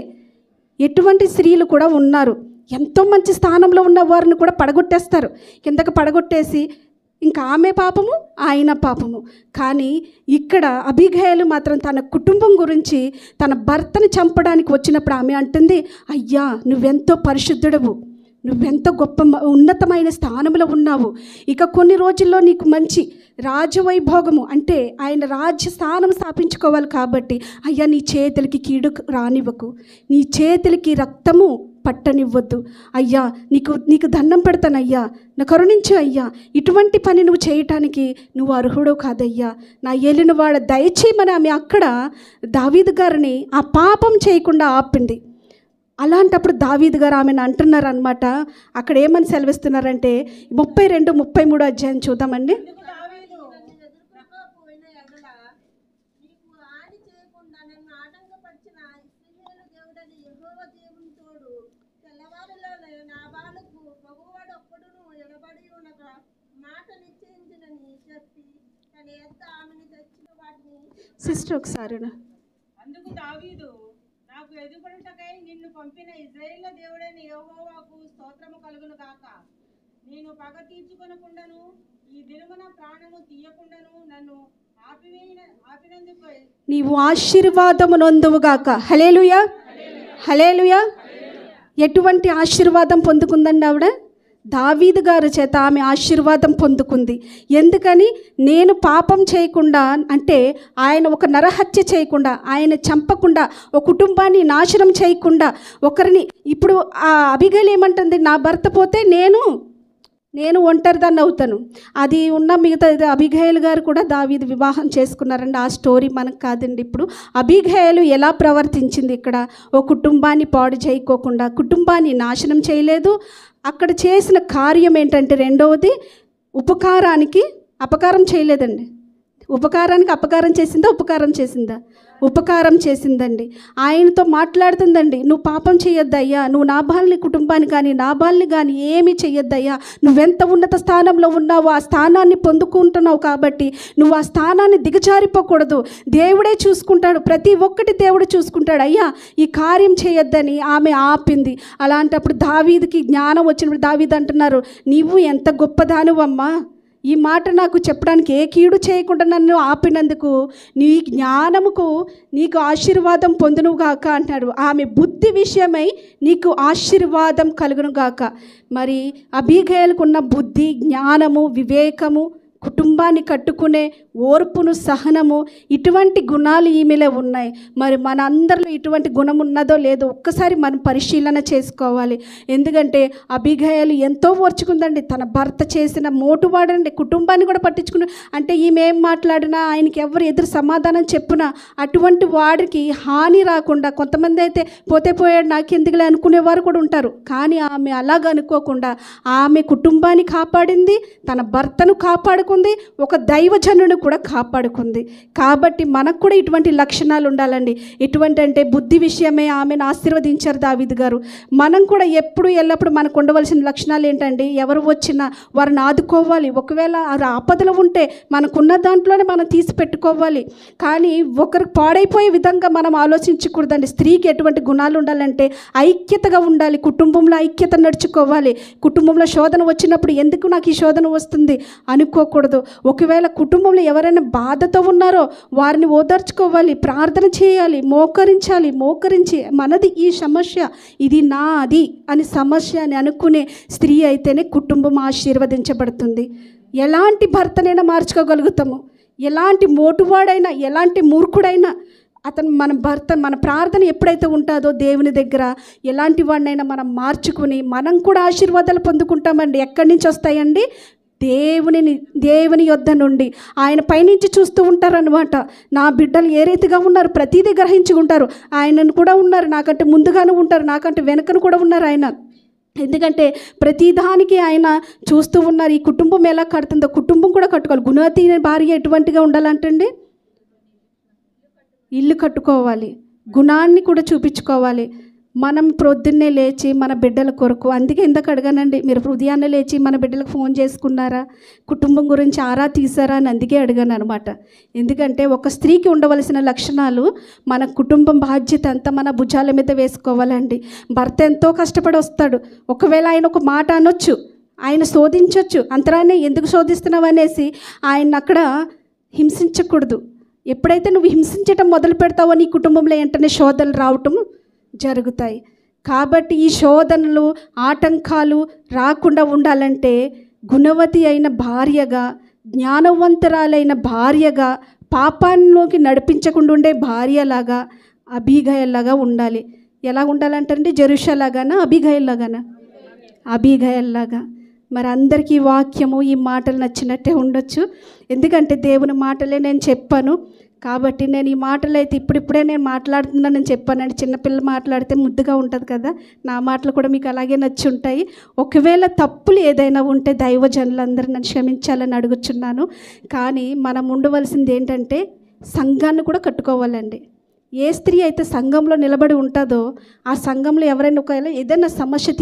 ఎటువంటి స్త్రీలు కూడా ఉన్నారు, ఎంతో మంచి స్థానంలో ఉన్న వారిని కూడా పడగొట్టేస్తారు. కిందకి పడగొట్టేసి ఇంకా ఆమె పాపము ఆయన పాపము. కానీ ఇక్కడ అబీగయలు మాత్రం తన కుటుంబం గురించి తన భర్తను చంపడానికి వచ్చినప్పుడు ఆమె అంటుంది, అయ్యా నువ్వెంతో పరిశుద్ధుడవు, నువ్వెంతో గొప్ప ఉన్నతమైన స్థానంలో ఉన్నావు, ఇక కొన్ని రోజుల్లో నీకు మంచి రాజవైభోగము అంటే ఆయన రాజ్య స్థానం స్థాపించుకోవాలి కాబట్టి అయ్యా నీ చేతులకి కీడు రానివ్వకు, నీ చేతులకి రక్తము పట్టనివ్వద్దు, అయ్యా నీకు దండం పెడతానయ్యా, నా కరుణించు అయ్యా, ఇటువంటి పని నువ్వు చేయటానికి నువ్వు అర్హుడు కాదయ్యా, నా ఏలినవాడ దయచేయమని ఆమె అక్కడ దావీదు గారిని ఆ పాపం చేయకుండా ఆపింది. అలాంటప్పుడు దావీదు గారు ఆమెను అంటున్నారు అనమాట. అక్కడ ఏమని సెలవిస్తున్నారంటే 32-33 అధ్యాయం చూద్దామండి. సిస్టర్ ఒకసారి అందుకు దావీదు, నాకు ఎదుగుటకై నిన్ను పంపిన ఇశ్రాయేలు దేవుడైన యెహోవాకు స్తోత్రము కలుగును గాక. నేను పగ తీర్చుకొనకుండాను ఈ దినమున ప్రాణము తీయకుండాను నన్ను ఆపినందుకు నీవు ఆశీర్వాదము నొందువుగాక. హల్లెలూయా, హల్లెలూయా. ఎటువంటి ఆశీర్వాదం పొందుకుందండి ఆవిడ? దావీదు గారి చేత ఆమె ఆశీర్వాదం పొందుకుంది. ఎందుకని? నేను పాపం చేయకుండా, అంటే ఆయన ఒక నరహత్య చేయకుండా, ఆయన చంపకుండా, ఒక కుటుంబాన్ని నాశనం చేయకుండా, ఒకరిని ఇప్పుడు ఆ అబీగైలు ఏమంటుంది, నా భర్త పోతే నేను ఒంటరిదాన్ని అవుతాను. అది ఉన్న మిగతా అబీగైలు గారు కూడా దావీదు వివాహం చేసుకున్నారండి. ఆ స్టోరీ మనకు కాదండి. ఇప్పుడు అబీగైలు ఎలా ప్రవర్తించింది ఇక్కడ? ఓ కుటుంబాన్ని పాడు చేయకోకుండా, కుటుంబాన్ని నాశనం చేయలేదు. అక్కడ చేసిన కార్యం ఏంటంటే, రెండవది ఉపకారానికి అపకారం చేయలేదండి. ఉపకారానికి అపకారం చేసిందా? ఉపకారం చేసిందండి. ఆయనతో మాట్లాడుతుందండి, నువ్వు పాపం చేయొద్దయ్యా, నువ్వు నాబాల్ని కుటుంబాన్ని కానీ నాబాల్ని కానీ ఏమీ చెయ్యొద్దయ్యా, నువ్వెంత ఉన్నత స్థానంలో ఉన్నావో ఆ స్థానాన్ని పొందుకుంటున్నావు కాబట్టి నువ్వు ఆ స్థానాన్ని దిగజారిపోకూడదు, దేవుడే చూసుకుంటాడు, ప్రతి ఒక్కటి దేవుడు చూసుకుంటాడు, అయ్యా ఈ కార్యం చేయొద్దని ఆమె ఆపింది. అలాంటప్పుడు దావీదుకి జ్ఞానం వచ్చినప్పుడు దావీదు అంటున్నారు, నీవు ఎంత గొప్పదానివమ్మా, ఈ మాట నాకు చెప్పడానికి ఏ కీడు చేయకుండా నన్ను ఆపినందుకు నీ జ్ఞానముకు నీకు ఆశీర్వాదం పొందునుగాక అంటాడు. ఆమె బుద్ధి విషయమై నీకు ఆశీర్వాదం కలుగునుగాక. మరి అబీగైలుకున్న బుద్ధి, జ్ఞానము, వివేకము, కుటుంబాన్ని కట్టుకునే ఓర్పును, సహనము, ఇటువంటి గుణాలు ఈమెలో ఉన్నాయి. మరి మన అందరిలో ఇటువంటి గుణం ఉన్నదో లేదో ఒక్కసారి మనం పరిశీలన చేసుకోవాలి. ఎందుకంటే అబీగైలు ఎంతో ఓర్చుకుందండి. తన భర్త చేసిన మోటువాడండి, కుటుంబాన్ని కూడా పట్టించుకుని, అంటే ఈమె ఏం మాట్లాడినా ఆయనకి ఎవరు ఎదురు సమాధానం చెప్పునా అటువంటి వాడికి హాని రాకుండా, కొంతమంది అయితే పోతే పోయాడు నాకెందుకులే అనుకునేవారు కూడా ఉంటారు. కానీ ఆమె అలాగ అనుకోకుండా ఆమె కుటుంబాన్ని కాపాడింది, తన భర్తను కాపాడుకుంది, కాపాడుకుంది, ఒక దైవజనుని కూడా కాపాడుకుంది. కాబట్టి మనకు కూడా ఇటువంటి లక్షణాలు ఉండాలండి. ఎటువంటి అంటే బుద్ధి విషయమే ఆమెను ఆశీర్వదించారు దావీదు గారు. మనం కూడా ఎప్పుడు ఎల్లప్పుడు మనకు ఉండవలసిన లక్షణాలు ఏంటండి? ఎవరు వచ్చినా వారిని ఆదుకోవాలి. ఒకవేళ ఆ ఆపదలు ఉంటే మనకున్న దాంట్లోనే మనం తీసి పెట్టుకోవాలి. కానీ ఒకరికి పాడైపోయే విధంగా మనం ఆలోచించకూడదండి. స్త్రీకి ఎటువంటి గుణాలు ఉండాలంటే ఐక్యతగా ఉండాలి, కుటుంబంలో ఐక్యత నడుచుకోవాలి. కుటుంబంలో శోధన వచ్చినప్పుడు ఎందుకు నాకు ఈ శోధన వస్తుంది అనుకోకూడదు. ఒకవేళ కుటుంబంలో ఎవరైనా బాధతో ఉన్నారో వారిని ఓదార్చుకోవాలి, ప్రార్థన చేయాలి, మోకరించి మనది ఈ సమస్య, ఇది నాది అని సమస్య అని అనుకునే స్త్రీ అయితేనే కుటుంబం ఆశీర్వదించబడుతుంది. ఎలాంటి భర్తనైనా మార్చుకోగలుగుతాము. ఎలాంటి మోటువాడైనా, ఎలాంటి మూర్ఖుడైనా మన ప్రార్థన ఎప్పుడైతే ఉంటుందో దేవుని దగ్గర ఎలాంటి వాడినైనా మనం మార్చుకుని మనం కూడా ఆశీర్వాదాలు పొందుకుంటామండి. ఎక్కడి నుంచి వస్తాయండి? దేవుని యొద్ద నుండి. ఆయన పైనుంచి చూస్తూ ఉంటారనమాట. నా బిడ్డలు ఏ రీతిగా ఉన్నారు ప్రతిదీ గ్రహించుకుంటారు. ఆయనను కూడా ఉన్నారు, నాకంటే ముందుగానే ఉంటారు, నాకంటే వెనకను కూడా ఉన్నారు ఆయన. ఎందుకంటే ప్రతిదానికి ఆయన చూస్తూ ఉన్నారు. ఈ కుటుంబం ఎలా కడుతుందో కుటుంబం కూడా కట్టుకోవాలి. గుణవతి భార్య ఎటువంటిగా ఉండాలంటండి? ఇల్లు కట్టుకోవాలి, గుణాన్ని కూడా చూపించుకోవాలి. మనం ప్రొద్దున్నే లేచి మన బిడ్డల కొరకు, అందుకే ఎందుకు అడగానండి, మీరు ఉదయాన్నే లేచి మన బిడ్డలకు ఫోన్ చేసుకున్నారా, కుటుంబం గురించి ఆరా తీసారా అని అందుకే అడిగాను అనమాట. ఎందుకంటే ఒక స్త్రీకి ఉండవలసిన లక్షణాలు మన కుటుంబం బాధ్యత అంతా మన భుజాల మీద వేసుకోవాలండి. భర్త ఎంతో కష్టపడి వస్తాడు. ఒకవేళ ఆయన ఒక మాట అనొచ్చు, ఆయన శోధించవచ్చు. అంతరాన్ని ఎందుకు శోధిస్తున్నావు అనేసి ఆయన అక్కడ హింసించకూడదు. ఎప్పుడైతే నువ్వు హింసించటం మొదలు పెడతావో నీ కుటుంబంలో వెంటనే శోధనలు రావటం జరుగుతాయి. కాబట్టి ఈ శోధనలు, ఆటంకాలు రాకుండా ఉండాలంటే గుణవతి అయిన భార్యగా, జ్ఞానవంతురాలైన భార్యగా, పాపాల్లోకి నడిపించకుండా ఉండే భార్యలాగా, అబీగయల్లాగా ఉండాలి. ఎలా ఉండాలంటే జెరూషాలాగానా, అబీగయల్లాగానా? అబీగయల్లాగా. మరి అందరికీ ఈ వాక్యము, ఈ మాటలు నచ్చినట్టే ఉండొచ్చు. ఎందుకంటే దేవుని మాటలే నేను చెప్పాను కాబట్టి నేను ఈ మాటలు అయితే ఇప్పుడిప్పుడే నేను మాట్లాడుతున్నానని చెప్పానండి. చిన్నపిల్లలు మాట్లాడితే ముద్దుగా ఉంటుంది కదా, నా మాటలు కూడా మీకు అలాగే నచ్చి ఉంటాయి. ఒకవేళ తప్పులు ఏదైనా ఉంటే దైవజనులందరూ నన్ను క్షమించాలని అడుగుచున్నాను. కానీ మనం ఉండవలసింది ఏంటంటే సంఘాన్ని కూడా కట్టుకోవాలండి. ఏ స్త్రీ అయితే సంఘంలో నిలబడి ఉంటుందో ఆ సంఘంలో ఎవరైనా ఒకవేళ ఏదైనా సమస్య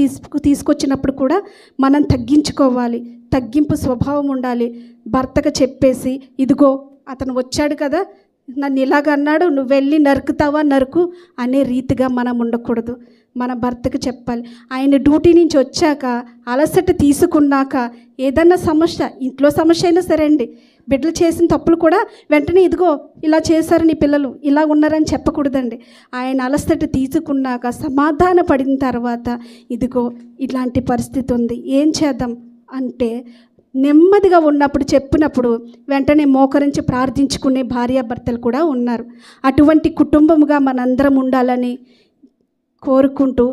తీసుకొచ్చినప్పుడు కూడా మనం తగ్గించుకోవాలి. తగ్గింపు స్వభావం ఉండాలి. భర్తకు చెప్పేసి, ఇదిగో అతను వచ్చాడు కదా, నన్ను ఇలాగ అన్నాడు, నువ్వు వెళ్ళి నరుకుతావా నరుకు అనే రీతిగా మనం ఉండకూడదు. మన భర్తకు చెప్పాలి. ఆయన డ్యూటీ నుంచి వచ్చాక అలసట తీసుకున్నాక ఏదన్నా సమస్య, ఇంట్లో సమస్య అయినా సరే అండి, బిడ్డలు చేసిన తప్పులు కూడా వెంటనే ఇదిగో ఇలా చేశారు నీ పిల్లలు, ఇలా ఉన్నారని చెప్పకూడదండి. ఆయన అలసట తీసుకున్నాక సమాధాన పడిన తర్వాత ఇదిగో ఇలాంటి పరిస్థితి ఉంది, ఏం చేద్దాం అంటే నెమ్మదిగా ఉన్నప్పుడు చెప్పినప్పుడు వెంటనే మోకరించి ప్రార్థించుకునే భార్యాభర్తలు కూడా ఉన్నారు. అటువంటి కుటుంబముగా మనందరం ఉండాలని కోరుకుంటూ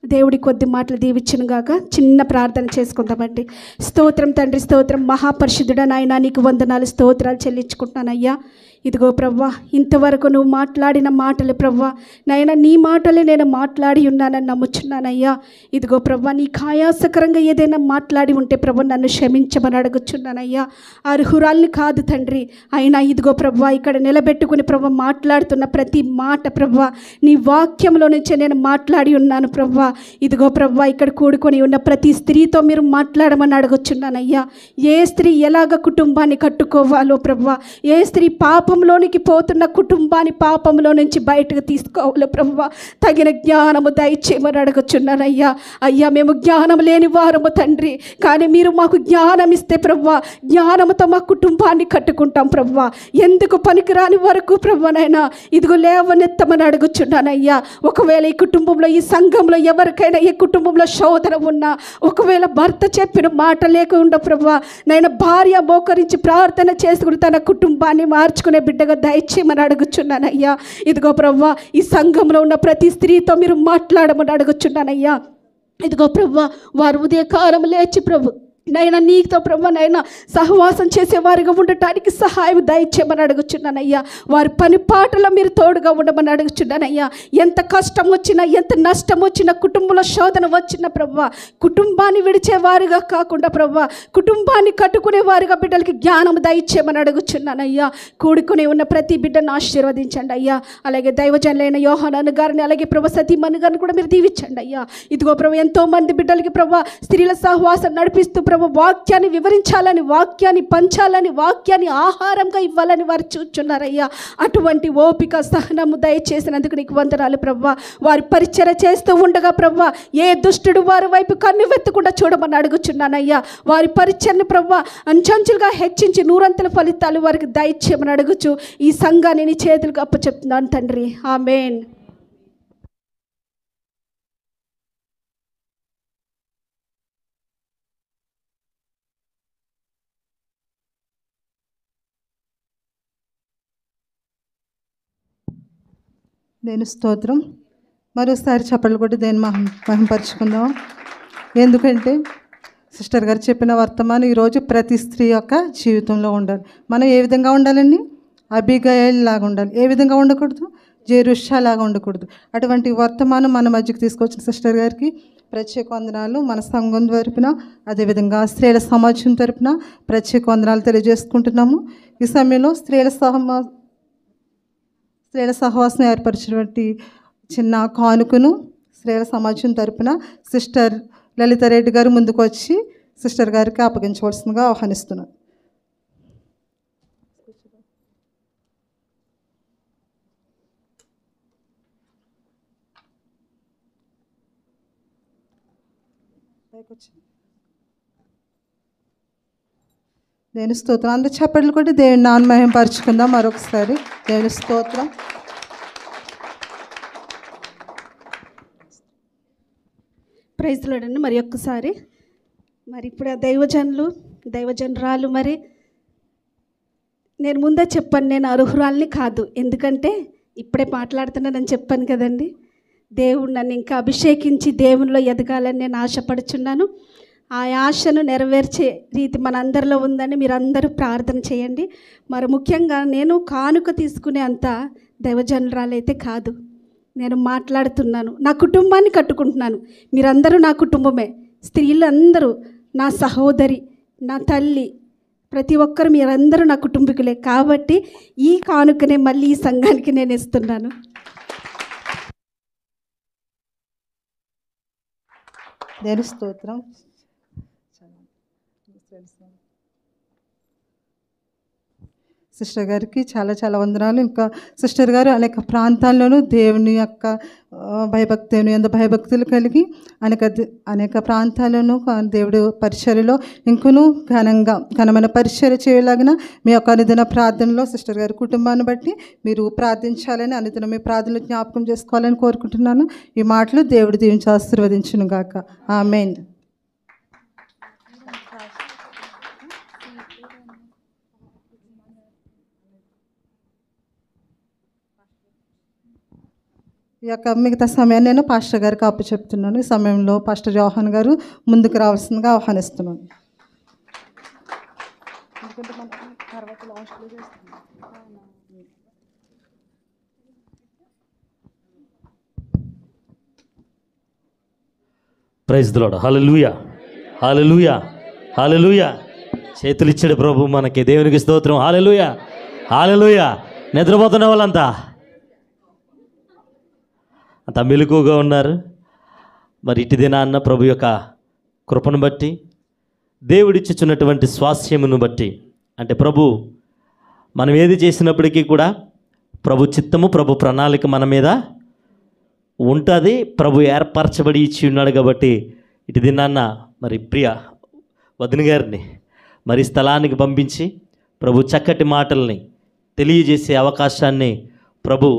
దేవుడి కొద్ది మాటలు దీవించునుగాక. చిన్న ప్రార్థన చేసుకుందామండి. స్తోత్రం తండ్రి, స్తోత్రం మహాపరిశుద్ధుడా నాయనా, నీకు వందనాలు స్తోత్రాలు చెల్లించుకుంటున్నానయ్యా. ఇదిగో ప్రవ్వా, ఇంతవరకు నువ్వు మాట్లాడిన మాటలు ప్రవ్వా నాయన, నీ మాటలే నేను మాట్లాడి ఉన్నానని నమ్ముచున్నానయ్యా. ఇదిగో ప్రవ్వా, నీ ఆయాసకరంగా ఏదైనా మాట్లాడి ఉంటే ప్రవ్వా నన్ను క్షమించమని అడుగుచున్నానయ్యా. అర్హురాల్ని కాదు తండ్రి, అయినా ఇదిగో ప్రవ్వా ఇక్కడ నిలబెట్టుకుని ప్రవ్వా మాట్లాడుతున్న ప్రతి మాట ప్రవ్వా నీ వాక్యంలో నుంచే నేను మాట్లాడి ఉన్నాను ప్రవ్వా. ఇదిగో ప్రవ్వా ఇక్కడ కూడుకొని ఉన్న ప్రతి స్త్రీతో మీరు మాట్లాడమని అడుగుచున్నానయ్యా. ఏ స్త్రీ ఎలాగ కుటుంబాన్ని కట్టుకోవాలో ప్రవ్వా, ఏ స్త్రీ పాపంలోనికి పోతున్న కుటుంబాన్ని పాపంలో నుంచి బయటకు తీసుకోవాలి ప్రవ్వా, తగిన జ్ఞానము దయచేయమని అడుగుచున్నానయ్యా. అయ్యా మేము జ్ఞానం లేని వారము తండ్రి, కానీ మీరు మాకు జ్ఞానం ఇస్తే ప్రవ్వా జ్ఞానముతో మా కుటుంబాన్ని కట్టుకుంటాం ప్రవ్వా. ఎందుకు పనికిరాని వరకు ప్రవ్వనైనా ఇదిగో లేవనెత్తమని అడుగుచున్నానయ్యా. ఒకవేళ ఈ కుటుంబంలో, ఈ సంఘంలో ఎవరికైనా ఈ కుటుంబంలో శోధన ఉన్నా, ఒకవేళ భర్త చెప్పిన మాట లేకుండా ప్రవ్వా నైనా భార్య మోకరించి ప్రార్థన చేసుకుని తన కుటుంబాన్ని మార్చుకునే బిడ్డగా దయచేయమని అడుగుచున్నానయ్యా. ఇదిగో ప్రవ్వా ఈ సంఘంలో ఉన్న ప్రతి స్త్రీతో మీరు మాట్లాడమని అడుగుచున్నానయ్యా. ఇదిగో ప్రవ్వా వారు ఉదయకాలం లేచి ప్రభు నైనా నీతో ప్రభు నైనా సహవాసం చేసేవారిగా ఉండటానికి సహాయం దయచేయమని అడుగుచున్నానయ్యా. వారి పని పాటలో మీరు తోడుగా ఉండమని అడుగుచున్నానయ్యా. ఎంత కష్టం వచ్చినా, ఎంత నష్టం వచ్చినా, కుటుంబంలో శోధన వచ్చిన ప్రభు కుటుంబాన్ని విడిచేవారుగా కాకుండా ప్రభు కుటుంబాన్ని కట్టుకునేవారుగా బిడ్డలకి జ్ఞానం దయచేయమని అడుగుచున్నానయ్యా. కూడుకుని ఉన్న ప్రతి బిడ్డను ఆశీర్వదించండి అయ్యా. అలాగే దైవజనులైన యోహాను గారిని, అలాగే ప్రభు సతీమణి గారిని కూడా మీరు దీవించండి అయ్యా. ఇదిగో ప్రభు ఎంతోమంది బిడ్డలకి ప్రభు స్త్రీల సహవాసం నడిపిస్తూ ప్రభు వాక్యాన్ని వివరించాలని, వాక్యాన్ని పంచాలని, వాక్యాన్ని ఆహారంగా ఇవ్వాలని వారు చూచున్నారయ్యా. అటువంటి ఓపిక సహనము దయచేసినందుకు నీకు వందనాలు ప్రభు. వారి పరిచర్య చేస్తూ ఉండగా ప్రభు ఏ దుష్టుడు వారి వైపు కన్ను వెత్తకుండా చూడమని అడుగుచున్నానయ్యా. వారి పరిచర్ని ప్రభు అంచెంచులుగా హెచ్చించి నూరంతల ఫలితాలు వారికి దయచేయమని అడుగుచు ఈ సంఘాన్ని నీ చేతులకు అప్పచెప్తున్నాను తండ్రి. ఆమేన్. నేను స్తోత్రం. మరోసారి చప్పట్లు కొట్టి దేని మహింపరుచుకుందాం. ఎందుకంటే సిస్టర్ గారు చెప్పిన వర్తమానం ఈరోజు ప్రతి స్త్రీ యొక్క జీవితంలో ఉండాలి. మనం ఏ విధంగా ఉండాలండి? అబిగయల్ లాగా ఉండాలి. ఏ విధంగా ఉండకూడదు? జెరుషా లాగా ఉండకూడదు. అటువంటి వర్తమానం మన మధ్యకి తీసుకొచ్చిన సిస్టర్ గారికి ప్రత్యేక వందనాలు. మన సంఘం తరపున, అదేవిధంగా స్త్రీల సమాజం తరపున ప్రత్యేక వందనాలు తెలియజేసుకుంటున్నాము. ఈ సమయంలో స్త్రీల సహవాసం ఏర్పరిచినటువంటి చిన్న కానుకను స్త్రీల సమాజం తరపున సిస్టర్ లలితారెడ్డి గారు ముందుకు వచ్చి సిస్టర్ గారికి అప్పగించవలసిందిగా ఆహ్వానిస్తున్నాను. దేవుని స్తోత్రం. అందరూ చప్పట్లు కొట్టి దేవుని నామమును మహిమపరచుకుందాం మరొకసారి. దేవుని స్తోత్రం. ప్రైజ్ లార్డ్ అండి. మరి ఒక్కసారి మరి ఇప్పుడు ఆ దైవజనరాలు మరి నేను ముందే చెప్పాను, నేను అర్హురాల్ని కాదు. ఎందుకంటే ఇప్పుడే మాట్లాడుతున్నానని చెప్పాను కదండి. దేవుడు నన్ను ఇంకా అభిషేకించి దేవునిలో ఎదగాలని నేను ఆశపడుచున్నాను. ఆ ఆశను నెరవేర్చే రీతి మనందరిలో ఉందని మీరు అందరూ ప్రార్థన చేయండి. మరి ముఖ్యంగా నేను కానుక తీసుకునే అంత దైవజనరాలైతే కాదు. నేను మాట్లాడుతున్నాను, నా కుటుంబాన్ని కట్టుకుంటున్నాను. మీరందరూ నా కుటుంబమే. స్త్రీలందరూ నా సహోదరి, నా తల్లి, ప్రతి ఒక్కరు మీరందరూ నా కుటుంబీకులే. కాబట్టి ఈ కానుకనే మళ్ళీ ఈ సంఘానికి నేను ఇస్తున్నాను. దేవుని స్తోత్రం. సిస్టర్ గారికి చాలా చాలా వందనాలు. ఇంకా సిస్టర్ గారు అనేక ప్రాంతాల్లోనూ దేవుని యొక్క భయభక్తులు ఎంత భయభక్తులు కలిగి అనేక ప్రాంతాల్లోనూ దేవుడు పరిచర్యలో ఇంకనూ ఘనమైన పరిచర్య చేయలాగిన మీ యొక్క అనుదిన ప్రార్థనలో సిస్టర్ గారి కుటుంబాన్ని బట్టి మీరు ప్రార్థించాలని, అనుదిన మీ ప్రార్థనలు జ్ఞాపకం చేసుకోవాలని కోరుకుంటున్నాను. ఈ మాటలు దేవుడు దీవించి ఆశీర్వదించును గాక. ఆమేన్. ఈ యొక్క మిగతా సమయాన్ని నేను పాస్టర్ గారికి అప్పు చెప్తున్నాను. ఈ సమయంలో పాస్టర్ యోహాన్ గారు ముందుకు రావాల్సిందిగా ఆహ్వానిస్తున్నాను. Praise the lord. Hallelujah, hallelujah, hallelujah. చేతులు ఇచ్చాడు ప్రభు మనకి. దేవునికి స్తోత్రం. హల్లెలూయా, హల్లెలూయా. నిద్రపోతున్న వాళ్ళంతా అంత మెలకువగా ఉన్నారు. మరి ఇటు దినాన్న ప్రభు యొక్క కృపను బట్టి, దేవుడిచ్చుచున్నటువంటి స్వాస్యమును బట్టి, అంటే ప్రభు మనం ఏది చేసినప్పటికీ కూడా ప్రభు చిత్తము, ప్రభు ప్రణాళిక మన మీద ఉంటుంది. ప్రభు ఏర్పరచబడి ఇచ్చి ఉన్నాడు. కాబట్టి ఇటు దినాన్న మరి ప్రియ వదిన గారిని మరి స్థలానికి పంపించి ప్రభు చక్కటి మాటల్ని తెలియజేసే అవకాశాన్ని ప్రభు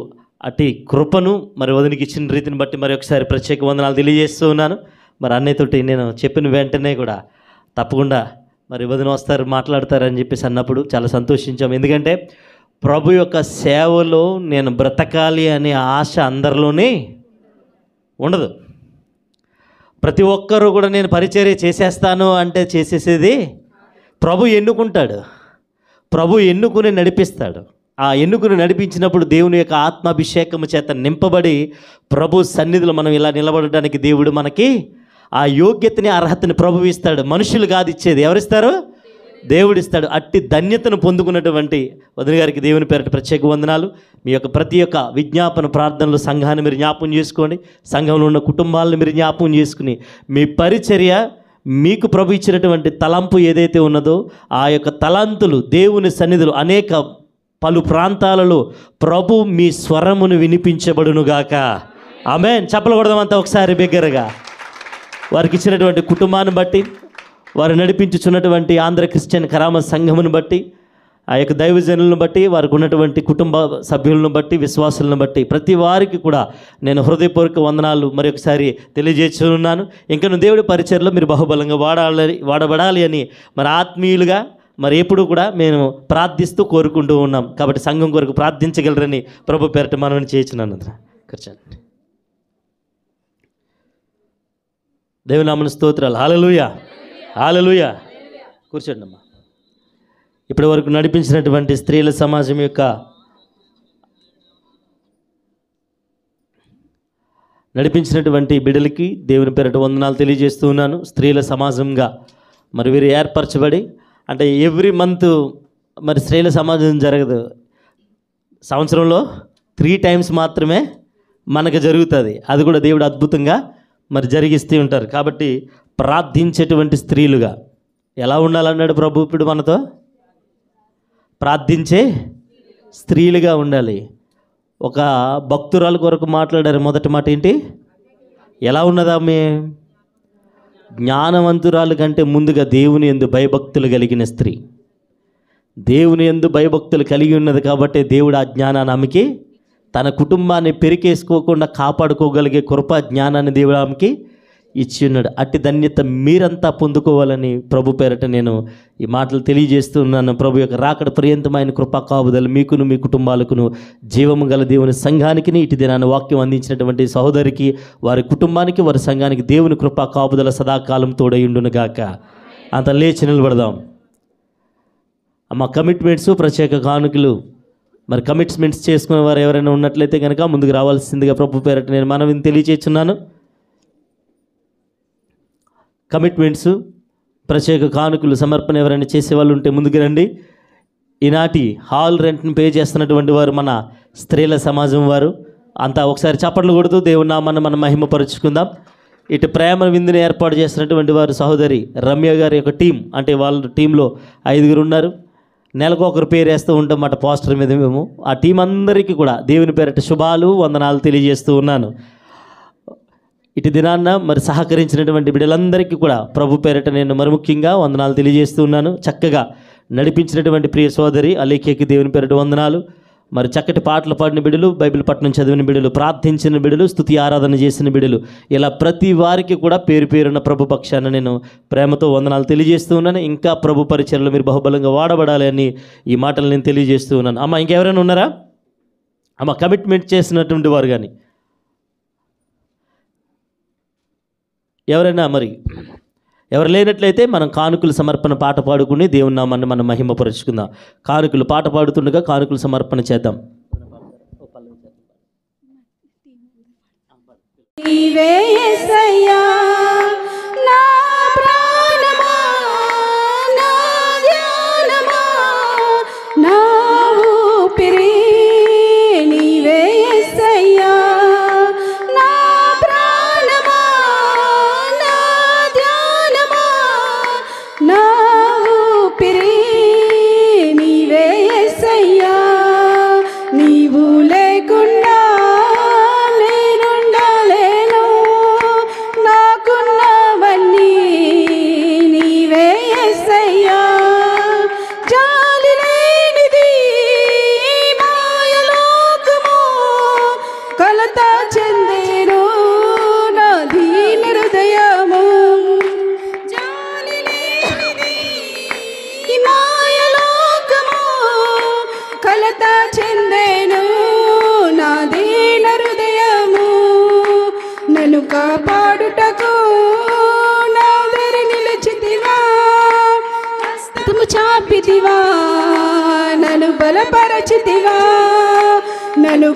అటు కృపను మరి వదినికి ఇచ్చిన రీతిని బట్టి మరి ఒకసారి ప్రత్యేక వందనాలు తెలియజేస్తూ ఉన్నాను. మరి అన్నయ్యతోటి నేను చెప్పిన వెంటనే కూడా తప్పకుండా మరి వదిన వస్తారు, మాట్లాడతారని చెప్పేసి అన్నప్పుడు చాలా సంతోషించాము. ఎందుకంటే ప్రభు యొక్క సేవలో నేను బ్రతకాలి అనే ఆశ అందరిలోనే ఉండదు. ప్రతి ఒక్కరూ కూడా నేను పరిచర్య చేసేస్తాను అంటే చేసేసేది ప్రభు ఎన్నుకుంటాడు. ప్రభు ఎన్నుకుని నడిపిస్తాడు. ఆ ఎన్నుకుని నడిపించినప్పుడు దేవుని యొక్క ఆత్మాభిషేకము చేత నింపబడి ప్రభు సన్నిధిలో మనం ఇలా నిలబడడానికి దేవుడు మనకి ఆ యోగ్యతని, అర్హతని ప్రభు ఇస్తాడు. మనుషులు కాదు ఇచ్చేది, ఎవరిస్తారు? దేవుడిస్తాడు. అట్టి ధన్యతను పొందుకున్నటువంటి వదిన గారికి దేవుని పేరిట ప్రత్యేక వందనాలు. మీ యొక్క ప్రతి ఒక్క విజ్ఞాపన ప్రార్థనలు సంఘాన్ని మీరు జ్ఞాపకం చేసుకోండి. సంఘంలో ఉన్న కుటుంబాలను మీరు జ్ఞాపకం చేసుకుని మీ పరిచర్య, మీకు ప్రభు ఇచ్చినటువంటి తలంపు ఏదైతే ఉన్నదో ఆ యొక్క తలంతులు దేవుని సన్నిధిలో అనేక పలు ప్రాంతాలలో ప్రభు మీ స్వరమును వినిపించబడునుగాక. ఆమేన్. చెప్పకూడదామంతా ఒకసారి బిగ్గరగా. వారికి ఇచ్చినటువంటి కుటుంబాన్ని బట్టి, వారు నడిపించుచున్నటువంటి ఆంధ్ర క్రిస్టియన్ కరామ సంఘమును బట్టి, ఆ యొక్క దైవజనులను బట్టి, వారికి ఉన్నటువంటి కుటుంబ సభ్యులను బట్టి, విశ్వాసులను బట్టి ప్రతి వారికి కూడా నేను హృదయపూర్వక వందనాలు మరొకసారి తెలియజేస్తున్నాను. ఇంకను దేవుడి పరిచర్లో మీరు బహుబలంగా వాడబడాలి అని మరి ఆత్మీయులుగా మరి ఎప్పుడు కూడా మేము ప్రార్థిస్తూ కోరుకుంటూ ఉన్నాం. కాబట్టి సంఘం కొరకు ప్రార్థించగలరని ప్రభు పేరట మనం చేయించున్నాను. కూర్చోండి. దేవుని నామమున స్తోత్రాలు. హల్లెలూయా, హల్లెలూయా. కూర్చోండి అమ్మా. ఇప్పటి వరకు నడిపించినటువంటి స్త్రీల సమాజం యొక్క నడిపించినటువంటి బిడ్డలకి దేవుని పేరట వందనాలు తెలియజేస్తూ ఉన్నాను. స్త్రీల సమాజంగా మరి వీరు ఏర్పరచబడి, అంటే ఎవ్రీ మంత్ మరి స్త్రీల సమాజం జరగదు, సంవత్సరంలో 3 times మాత్రమే మనకు జరుగుతుంది. అది కూడా దేవుడు అద్భుతంగా మరి జరిగిస్తూ ఉంటారు. కాబట్టి ప్రార్థించేటువంటి స్త్రీలుగా ఎలా ఉండాలన్నాడు ప్రభు? ఇప్పుడు మనతో ప్రార్థించే స్త్రీలుగా ఉండాలి. ఒక భక్తురాలు కొరకు మాట్లాడారు. మొదటి మాట ఏంటి? ఎలా ఉన్నదామె? జ్ఞానవంతురాలు కంటే ముందుగా దేవుని యందు భయభక్తులు కలిగిన స్త్రీ. దేవుని యందు భయభక్తులు కలిగి ఉన్నది కాబట్టి దేవుడు ఆ జ్ఞానాన్ని ఆమెకి, తన కుటుంబాన్ని పెరికేసుకోకుండా కాపాడుకోగలిగే కృపా జ్ఞానాన్ని దేవుడు ఆమెకి ఇచ్చి ఉన్నాడు. అట్టి ధన్యత మీరంతా పొందుకోవాలని ప్రభు పేరట నేను ఈ మాటలు తెలియజేస్తున్నాను. ప్రభు యొక్క రాకడ పర్యంతమైన కృపా కాపుదలు మీకును, మీ కుటుంబాలకును, జీవము గల దేవుని సంఘానికి, ఇటు దినాన్ని వాక్యం అందించినటువంటి సహోదరికి, వారి కుటుంబానికి, వారి సంఘానికి దేవుని కృపా కాపుదల సదాకాలం తోడయుండును గాక. అంత లేచి నిలబడదాం. అమ్మ, కమిట్మెంట్స్, ప్రత్యేక కానుకలు మరి కమిట్మెంట్స్ చేసుకునే వారు ఎవరైనా ఉన్నట్లయితే కనుక ముందుకు రావాల్సిందిగా ప్రభు పేరట నేను మనవిని తెలియజేస్తున్నాను. కమిట్మెంట్స్, ప్రత్యేక కానుకలు సమర్పణ ఎవరైనా చేసేవాళ్ళు ఉంటే ముందుకు రండి. ఈనాటి హాల్ రెంట్ని పే చేస్తున్నటువంటి వారు మన స్త్రీల సమాజం వారు. అంతా ఒకసారి చప్పట్లు కొడుతూ దేవుని నామాన్ని మనం మహిమపరుచుకుందాం. ఇటు ప్రేమ విందుని ఏర్పాటు చేస్తున్నటువంటి వారు సహోదరి రమ్య గారి యొక్క టీం, అంటే వాళ్ళ టీంలో 5 ఉన్నారు. నెలకు ఒకరు పేరు వేస్తూ ఉంటాం మాట పోస్టర్ మీద మేము. ఆ టీం అందరికీ కూడా దేవుని పేరట శుభాలు, వందనాలు తెలియజేస్తూ ఉన్నాను. ఇటు దినాన్న మరి సహకరించినటువంటి బిడ్డలందరికీ కూడా ప్రభు పేరట నేను మరి ముఖ్యంగా వందనాలు తెలియజేస్తూ ఉన్నాను. చక్కగా నడిపించినటువంటి ప్రియ సోదరి అలేఖ్యకి దేవుని పేరట వందనాలు. మరి చక్కటి పాటలు పాడిన బిడ్డలు, బైబిల్ పట్టణం చదివిన బిడ్డలు, ప్రార్థించిన బిడ్డలు, స్తుతి ఆరాధన చేసిన బిడ్డలు, ఇలా ప్రతి వారికి కూడా పేరు పేరున్న ప్రభు పక్షాన నేను ప్రేమతో వందనాలు తెలియజేస్తూ ఉన్నాను. ఇంకా ప్రభు పరిచర్యలో మీరు బహుబలంగా వాడబడాలి అని ఈ మాటలు నేను తెలియజేస్తూ ఉన్నాను. అమ్మ, ఇంకెవరైనా ఉన్నారా? అమ్మ, కమిట్మెంట్ చేసినటువంటి వారు కానీ ఎవరైనా, మరి ఎవరు లేనట్లయితే మనం కానుకల సమర్పణ పాట పాడుకుని దేవుని నామాన్ని మనం మహిమపరుచుకుందాం. కానుకలు పాట పాడుతుండగా కానుకల సమర్పణ చేద్దాం. నీవే యేసయ్యా నా ప్రాణమా, నా ధ్యానమా, నా ఊపిరి, నీవే యేసయ్యా నా ప్రాణమా, నా ధ్యానమా, నా ఊపిరి, నీవే యేసయ్యా. నీవు లేకుండా నేనుండలేను, నా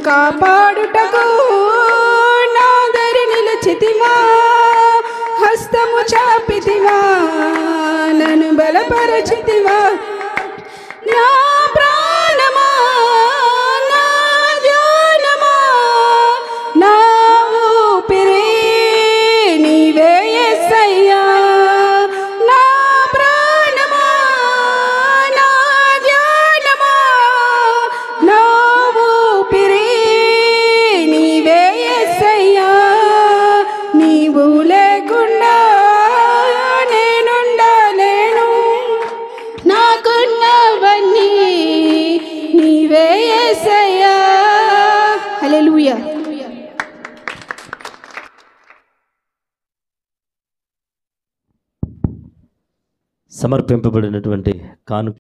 కాపాడుటకు నాదరి నిలిచితివా, హస్తము చాపితివా, నన్ను బలపరచితివా. నా ప్రాణమా, నా ధ్యానమా, నా ఊపిరి నీవే యేసయ్యా. నా ప్రాణమా, నా ధ్యానమా, నా ఊపిరి నీవే యేసయ్యా. నీవు లేకుండా నేనుండలేను, నాకున్నవన్నీ నీవే యేసయ్యా. హల్లెలూయా. సమర్పింపబడినటువంటి కాను